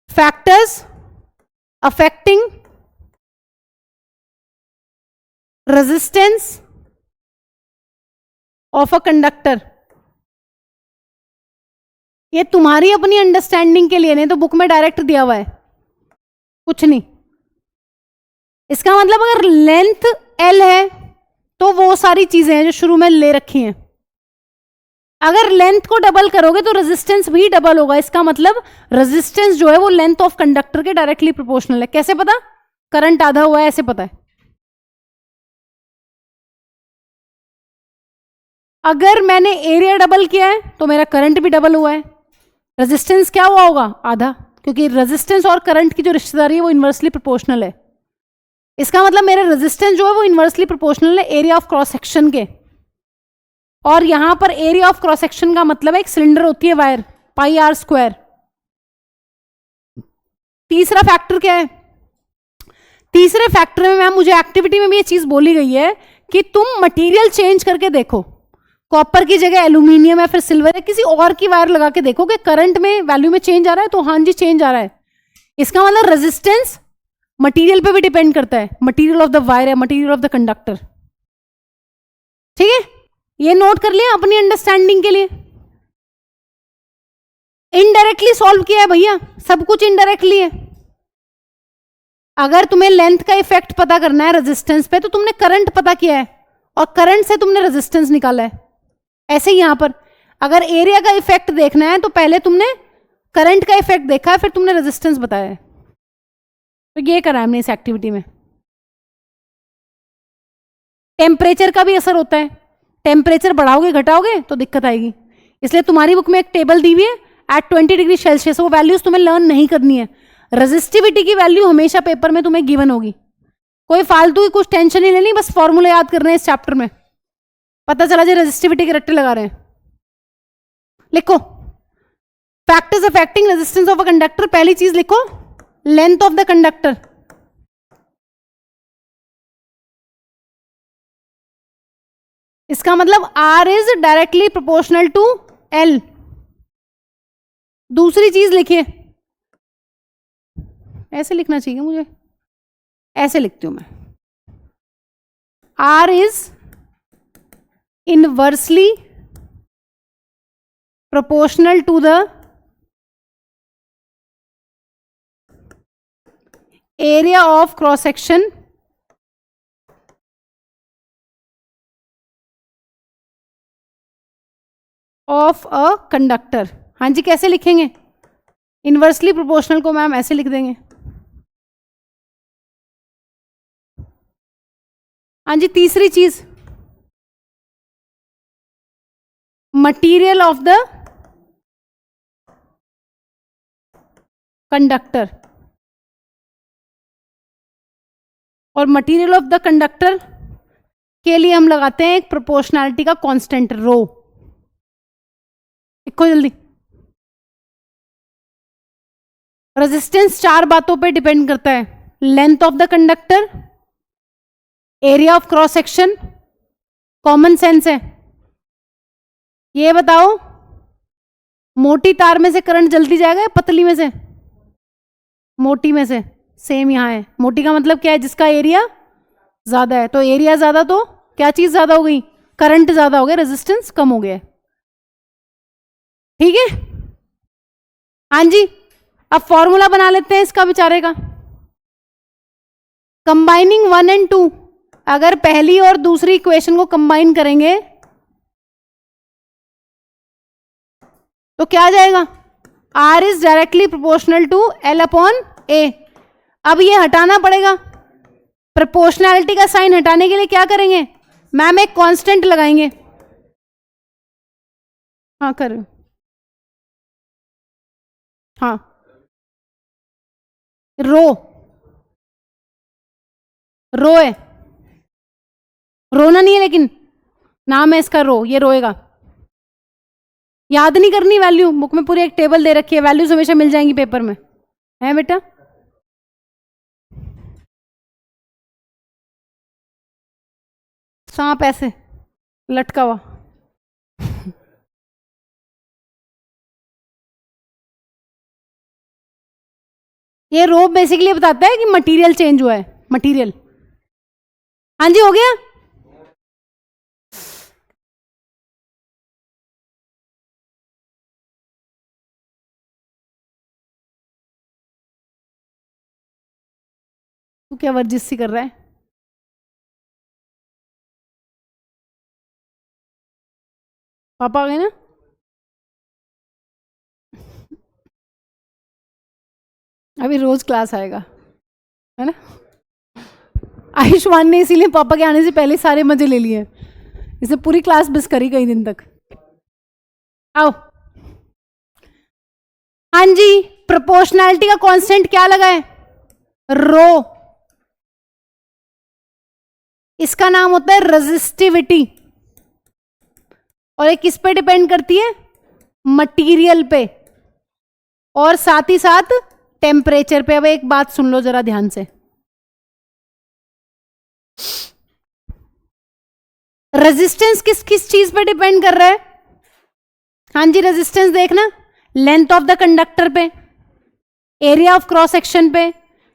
factors affecting resistance of a conductor. ये तुम्हारी अपनी अंडरस्टैंडिंग के लिए, नहीं तो बुक में डायरेक्ट दिया हुआ है, कुछ नहीं। इसका मतलब अगर लेंथ एल है तो वो सारी चीजें हैं जो शुरू में ले रखी हैं। अगर लेंथ को डबल करोगे तो रेजिस्टेंस भी डबल होगा। इसका मतलब रेजिस्टेंस जो है वो लेंथ ऑफ कंडक्टर के डायरेक्टली प्रोपोर्शनल है। कैसे पता, करंट आधा हुआ है ऐसे पता है। अगर मैंने एरिया डबल किया है तो मेरा करंट भी डबल हुआ है। रेजिस्टेंस क्या हुआ होगा, आधा, क्योंकि रेजिस्टेंस और करंट की जो रिश्तेदारी है वो इन्वर्सली प्रोपोर्शनल है। इसका मतलब मेरा रेजिस्टेंस जो है वो इन्वर्सली प्रोपोर्शनल है एरिया ऑफ क्रॉस सेक्शन के। और यहां पर एरिया ऑफ क्रॉस सेक्शन का मतलब है एक सिलेंडर होती है वायर, पाई आर स्क्वायर। तीसरा फैक्टर क्या है, तीसरे फैक्टर में मैम मुझे एक्टिविटी में भी ये चीज बोली गई है कि तुम मटेरियल चेंज करके देखो, कॉपर की जगह एल्यूमिनियम है, फिर सिल्वर है, किसी और की वायर लगा के देखो कि करंट में वैल्यू में चेंज आ रहा है, तो हाँ जी चेंज आ रहा है। इसका मतलब रेजिस्टेंस मटेरियल पे भी डिपेंड करता है, मटेरियल ऑफ द वायर है, मटेरियल ऑफ द कंडक्टर। ठीक है, ये नोट कर लिया अपनी अंडरस्टैंडिंग के लिए। इनडायरेक्टली सॉल्व किया है भैया, सब कुछ इनडायरेक्टली है। अगर तुम्हें लेंथ का इफेक्ट पता करना है रेजिस्टेंस पे तो तुमने करंट पता किया है और करंट से तुमने रेजिस्टेंस निकाला है। ऐसे ही यहां पर अगर एरिया का इफेक्ट देखना है तो पहले तुमने करंट का इफेक्ट देखा है, फिर तुमने रेजिस्टेंस बताया है। तो ये करा हमने इस एक्टिविटी में। टेम्परेचर का भी असर होता है, टेम्परेचर बढ़ाओगे घटाओगे तो दिक्कत आएगी। इसलिए तुम्हारी बुक में एक टेबल दी हुई है एट 20 डिग्री सेल्सियस, वो वैल्यूज तुम्हें लर्न नहीं करनी है। रेजिस्टिविटी की वैल्यू हमेशा पेपर में तुम्हें गिवन होगी, कोई फालतू की कुछ टेंशन नहीं लेनी, बस फॉर्मूला याद करने हैं इस चैप्टर में। पता चला जो रेजिस्टिविटी के रट्टे लगा रहे हैं। लिखो factors affecting resistance of a conductor, पहली चीज लिखो लेंथ ऑफ द कंडक्टर। इसका मतलब R is directly proportional to L। दूसरी चीज लिखिए, ऐसे लिखना चाहिए मुझे, ऐसे लिखती हूं मैं, R is inversely proportional to the area of cross section of a conductor. हाँ जी, कैसे लिखेंगे, इनवर्सली प्रोपोर्शनल को मैम ऐसे लिख देंगे। हाँ जी, तीसरी चीज मटीरियल ऑफ द कंडक्टर, और मटीरियल ऑफ द कंडक्टर के लिए हम लगाते हैं एक प्रोपोर्शनैलिटी का कांस्टेंट रो। लिखो जल्दी, रेजिस्टेंस 4 बातों पे डिपेंड करता है, length of the conductor, area of cross section, common sense है। ये बताओ मोटी तार में से करंट जल्दी जाएगा या पतली में से? मोटी में से। सेम यहां है, मोटी का मतलब क्या है? जिसका एरिया ज्यादा है। तो एरिया ज्यादा तो क्या चीज ज्यादा हो गई? करंट ज्यादा हो गया, रेजिस्टेंस कम हो गया। ठीक है, हाँ जी। अब फॉर्मूला बना लेते हैं इसका बेचारे का। कंबाइनिंग 1 and 2, अगर पहली और दूसरी इक्वेशन को कंबाइन करेंगे तो क्या आ जाएगा? R is directly proportional to L upon A। अब ये हटाना पड़ेगा, प्रोपोर्शनैलिटी का साइन हटाने के लिए क्या करेंगे मैम? एक कांस्टेंट लगाएंगे। हाँ कर, हाँ रो, रो है, रोना नहीं है लेकिन नाम है इसका रो, ये रोएगा। याद नहीं करनी वैल्यू, बुक में पूरी एक टेबल दे रखी है, वैल्यूज हमेशा मिल जाएंगी पेपर में, है बेटा? सांप ऐसे लटका हुआ। ये रो बेसिकली बताता है कि मटेरियल चेंज हुआ है, मटेरियल। हाँ जी, हो गया। तू क्या वर्जिश सी कर रहा है? पापा आ गए ना? अभी रोज क्लास आएगा, है ना? आयुष्मान ने इसीलिए पापा के आने से पहले सारे मजे ले लिए, इसे पूरी क्लास मिस करी कई दिन तक। आओ। हाँ जी, प्रोपोर्शनैलिटी का कांस्टेंट क्या लगा है? रो। इसका नाम होता है रेजिस्टिविटी, और ये किस पे डिपेंड करती है? मटेरियल पे, और साथ ही साथ टेम्परेचर पे। अब एक बात सुन लो जरा ध्यान से, रेजिस्टेंस किस किस चीज पे डिपेंड कर रहा है? हाँ जी, रेजिस्टेंस देखना, लेंथ ऑफ द कंडक्टर पे, एरिया ऑफ क्रॉस सेक्शन पे,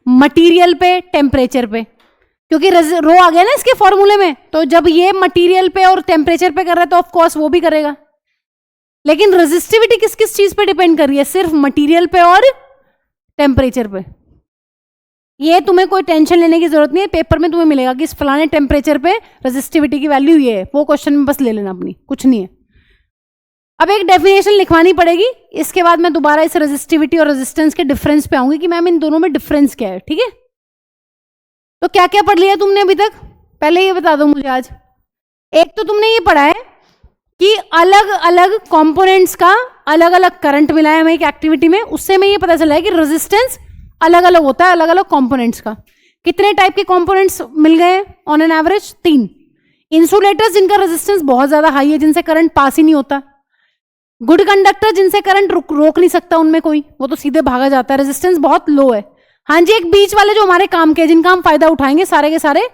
मटेरियल पे, टेम्परेचर पे। क्योंकि रो आ गया ना इसके फॉर्मूले में, तो जब ये मटेरियल पे और टेम्परेचर पे कर रहा है तो ऑफ कोर्स वो भी करेगा। लेकिन रेजिस्टिविटी किस किस चीज पे डिपेंड कर रही है? सिर्फ मटेरियल पे और टेम्परेचर पे। ये तुम्हें कोई टेंशन लेने की जरूरत नहीं है, पेपर में तुम्हें मिलेगा कि इस फलाने टेम्परेचर पे रेजिस्टिविटी की वैल्यू ये है, वो क्वेश्चन में बस ले लेना अपनी, कुछ नहीं है। अब एक डेफिनेशन लिखवानी पड़ेगी, इसके बाद मैं दोबारा इस रेजिस्टिविटी और रेजिस्टेंस के डिफरेंस पे आऊंगी कि मैम इन दोनों में डिफरेंस क्या है। ठीक है, तो क्या क्या पढ़ लिया तुमने अभी तक? पहले ये बता दो मुझे आज। एक तो तुमने ये पढ़ा है कि अलग अलग कंपोनेंट्स का अलग अलग करंट मिला है हमें एक एक्टिविटी में, उससे हमें ये पता चला है कि रेजिस्टेंस अलग अलग होता है अलग अलग कंपोनेंट्स का। कितने टाइप के कंपोनेंट्स मिल गए ऑन एन एवरेज? 3। इंसुलेटर्स जिनका रेजिस्टेंस बहुत ज्यादा हाई है, जिनसे करंट पास ही नहीं होता। गुड कंडक्टर जिनसे करंट रोक नहीं सकता उनमें कोई, वो तो सीधे भागा जाता है, रेजिस्टेंस बहुत लो है। हाँ जी, एक बीच वाले जो हमारे काम के, जिनका हम फायदा उठाएंगे, सारे के सारे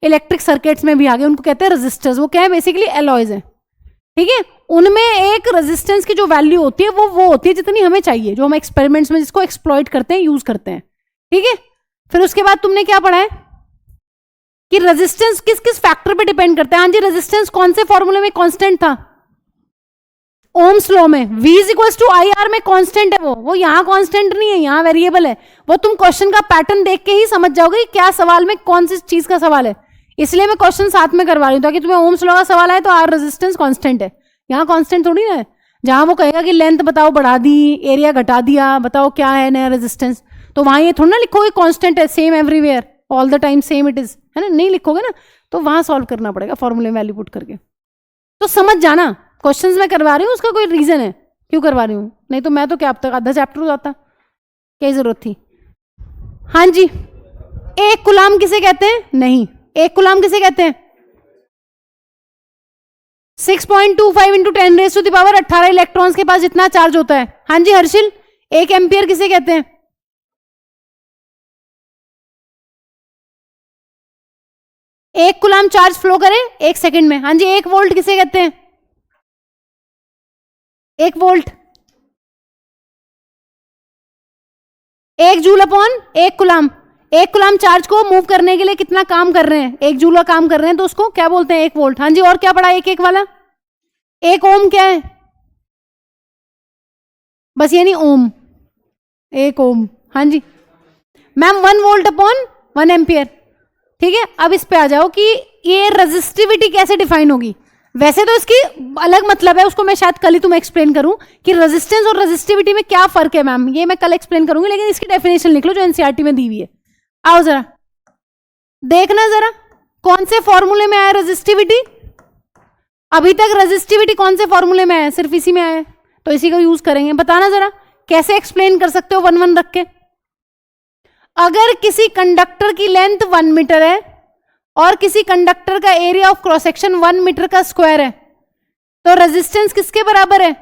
इलेक्ट्रिक सर्किट्स में भी आ गए, उनको कहते हैं रेजिस्टर्स। वो क्या है? बेसिकली एलॉयज है। ठीक है, उनमें एक रेजिस्टेंस की जो वैल्यू होती है वो होती है जितनी हमें चाहिए, जो हम एक्सपेरिमेंट्स में जिसको एक्सप्लॉइट करते हैं, यूज करते हैं। ठीक है, फिर उसके बाद तुमने क्या पढ़ा है कि रेजिस्टेंस किस किस फैक्टर पे डिपेंड करता है। हाँ जी, रेजिस्टेंस कौन से फॉर्मूले में कांस्टेंट था? ओम्स लॉ में V इक्वल्स टू IR में कांस्टेंट है वो यहां कांस्टेंट नहीं है, यहां वेरिएबल है। वो तुम क्वेश्चन का पैटर्न देख के ही समझ जाओगे क्या सवाल में कौन सी चीज का सवाल है। इसलिए मैं क्वेश्चन साथ में करवा रही हूं ताकि तुम्हें ओम्स लॉ का सवाल आए तो R रेजिस्टेंस कांस्टेंट है, यहाँ कांस्टेंट थोड़ी ना है। जहां वो कहेगा कि लेंथ बताओ बढ़ा दी, एरिया घटा दिया, बताओ क्या है नया रेजिस्टेंस, तो वहां ये थोड़ा ना लिखोगे कांस्टेंट है same everywhere all the time same it is, है ना? नहीं लिखोगे ना, तो वहां सॉल्व करना पड़ेगा फॉर्मूले में वैल्यू पुट करके। तो समझ जाना, क्वेश्चंस मैं करवा रही हूँ उसका कोई रीजन है क्यों करवा रही हूँ, नहीं तो मैं तो क्या अब तक आधा चैप्टर हो जाता, क्या जरूरत थी। हाँ जी, एक कूलाम किसे कहते हैं? नहीं, एक कूलाम किसे कहते हैं? 6.25 इंटू 10⁻⁸ 18 इलेक्ट्रॉन्स के पास जितना चार्ज होता है। हाँ जी हर्षिल, एक एम्पियर किसे कहते हैं? 1 कूलम चार्ज फ्लो करे 1 सेकंड में। हाँ जी, 1 वोल्ट किसे कहते हैं? 1 volt 1 joule upon 1 coulomb. 1 coulomb charge को मूव करने के लिए कितना काम कर रहे हैं? 1 जूल का काम कर रहे हैं, तो उसको क्या बोलते हैं? 1 वोल्ट। हाँ जी, और क्या पढ़ा 1 1 वाला? 1 ओम क्या है? बस ये नहीं, ओम, 1 ओम। हाँ जी मैम, 1 वोल्ट अपॉन 1 एम्पियर। ठीक है, अब इस पे आ जाओ कि ये रेजिस्टिविटी कैसे डिफाइन होगी। वैसे तो इसकी अलग मतलब है, उसको मैं शायद कल ही तुम्हें एक्सप्लेन करूं कि रेजिस्टेंस और रेजिस्टिविटी में क्या फर्क है मैम, ये मैं कल एक्सप्लेन करूंगी, लेकिन इसकी डेफिनेशन लिख लो जो एनसीईआरटी में दी हुई है। आओ जरा देखना, जरा कौन से फॉर्मूले में आया रेजिस्टिविटी। अभी तक रेजिस्टिविटी कौन से फॉर्मूले में आया? सिर्फ इसी में आया है, तो इसी का यूज करेंगे। बताना जरा कैसे एक्सप्लेन कर सकते हो 1 1 रख के। अगर किसी कंडक्टर की लेंथ 1 मीटर है और किसी कंडक्टर का area of cross section 1 metre का स्क्वायर है, तो रेजिस्टेंस किसके बराबर है?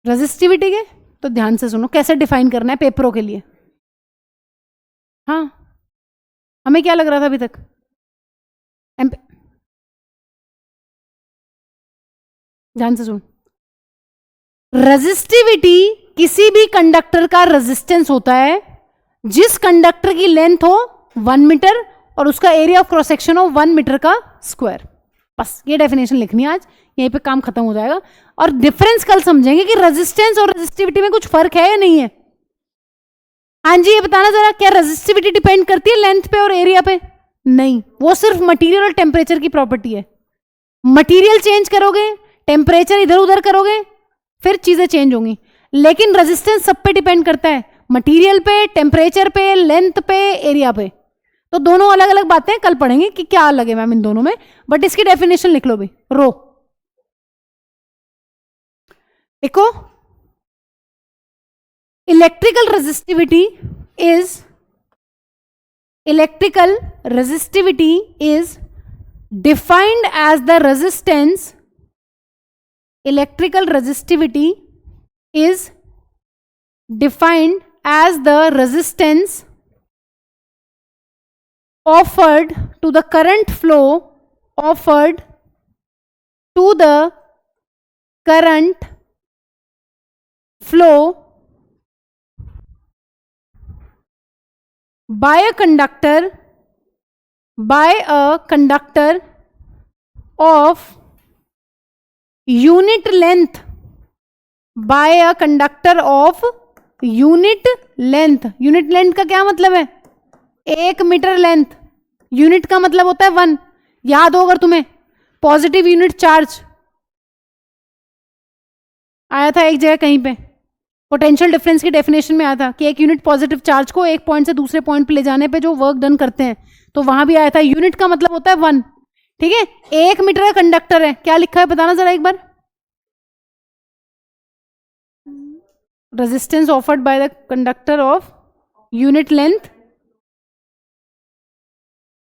रेजिस्टिविटी के। तो ध्यान से सुनो कैसे डिफाइन करना है पेपरों के लिए। हाँ, हमें क्या लग रहा था अभी तक? ध्यान से सुन, रेजिस्टिविटी किसी भी कंडक्टर का रेजिस्टेंस होता है जिस कंडक्टर की लेंथ हो 1 मीटर और उसका एरिया ऑफ क्रॉस सेक्शन हो 1 मीटर का स्क्वायर। बस ये डेफिनेशन लिखनी है आज, यहीं पे काम खत्म हो जाएगा। और डिफरेंस कल समझेंगे कि रेजिस्टेंस और रेजिस्टिविटी में कुछ फर्क है या नहीं है। हाँ जी, ये बताना जरा, क्या रेजिस्टिविटी डिपेंड करती है लेंथ पे और एरिया पे? नहीं, वो सिर्फ मटेरियल और टेम्परेचर की प्रॉपर्टी है। मटेरियल चेंज करोगे, टेम्परेचर इधर उधर करोगे, फिर चीजें चेंज होंगी। लेकिन रेजिस्टेंस सब पे डिपेंड करता है, मटेरियल पे, टेम्परेचर पे, लेंथ पे, एरिया पे। तो दोनों अलग अलग बातें कल पढ़ेंगे कि क्या अलग है मैम इन दोनों में, बट इसकी डेफिनेशन लिख लो भाई। रो देखो, electrical resistivity is defined as the resistance. Electrical resistivity is defined as the resistance offered to the current flow by a conductor of unit length, by a conductor of unit length। Unit length का क्या मतलब है? 1 metre length. Unit का मतलब होता है 1। याद हो अगर तुम्हें, पॉजिटिव यूनिट चार्ज आया था एक जगह कहीं पे, पोटेंशियल डिफरेंस की डेफिनेशन में आया था कि एक यूनिट पॉजिटिव चार्ज को एक पॉइंट से दूसरे पॉइंट पे ले जाने पे जो वर्क डन करते हैं, तो वहां भी आया था यूनिट का मतलब होता है 1। ठीक है, 1 मीटर का कंडक्टर है, क्या लिखा है बताना जरा एक बार। Resistance offered by the conductor of unit length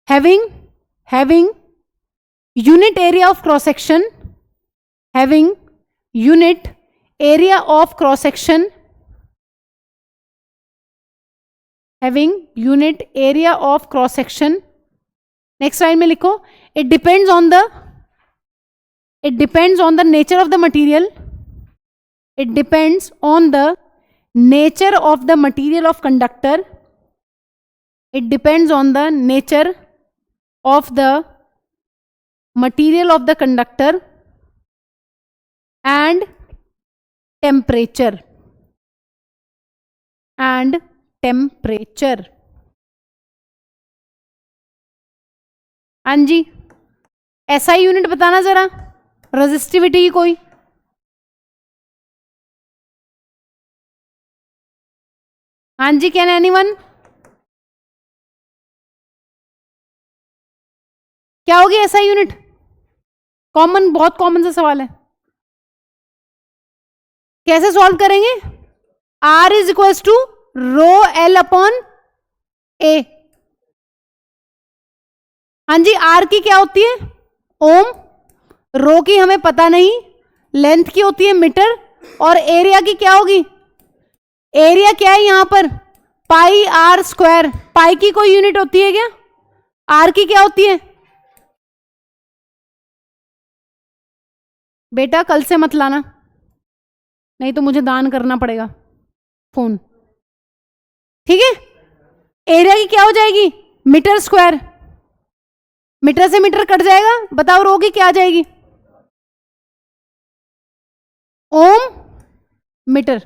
having unit area of cross section, having unit area of cross section, having unit area of cross section. Next line में लिखो, it depends on the nature of the material. It depends on the nature of the material of conductor. It depends on the nature of the material of the conductor and temperature. हाँ जी, ऐसा unit बताना जरा resistivity की कोई। हाँ जी, can anyone? क्या होगी ऐसा यूनिट? कॉमन, बहुत कॉमन सा सवाल है, कैसे सॉल्व करेंगे? R is equals to rho L upon A। हाँ जी, R की क्या होती है? ओम। रो की हमें पता नहीं, लेंथ की होती है मीटर, और एरिया की क्या होगी? एरिया क्या है यहां पर? पाई आर स्क्वायर, पाई की कोई यूनिट होती है क्या? आर की क्या होती है? बेटा कल से मत लाना, नहीं तो मुझे दान करना पड़ेगा फोन, ठीक है? एरिया की क्या हो जाएगी? मीटर स्क्वायर, मीटर से मीटर कट जाएगा, बताओ रो की क्या आ जाएगी? ओम मीटर।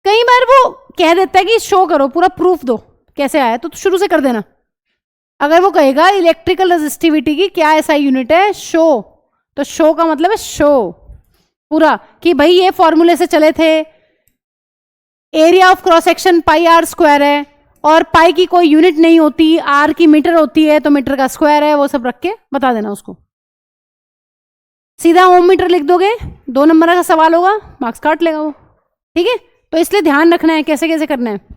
कई बार वो कह देता है कि शो करो, पूरा प्रूफ दो कैसे आया, तो शुरू से कर देना। अगर वो कहेगा इलेक्ट्रिकल रेजिस्टिविटी की क्या ऐसा यूनिट है, शो, तो शो का मतलब है शो पूरा, कि भाई ये फॉर्मूले से चले थे, area of cross section pi R square है, और पाई की कोई यूनिट नहीं होती, आर की मीटर होती है, तो मीटर का स्क्वायर है, वो सब रख के बता देना उसको। सीधा ओम मीटर लिख दोगे, 2 नंबर का सवाल होगा, मार्क्स काट लेगा वो, ठीक है? तो इसलिए ध्यान रखना है कैसे कैसे करना है।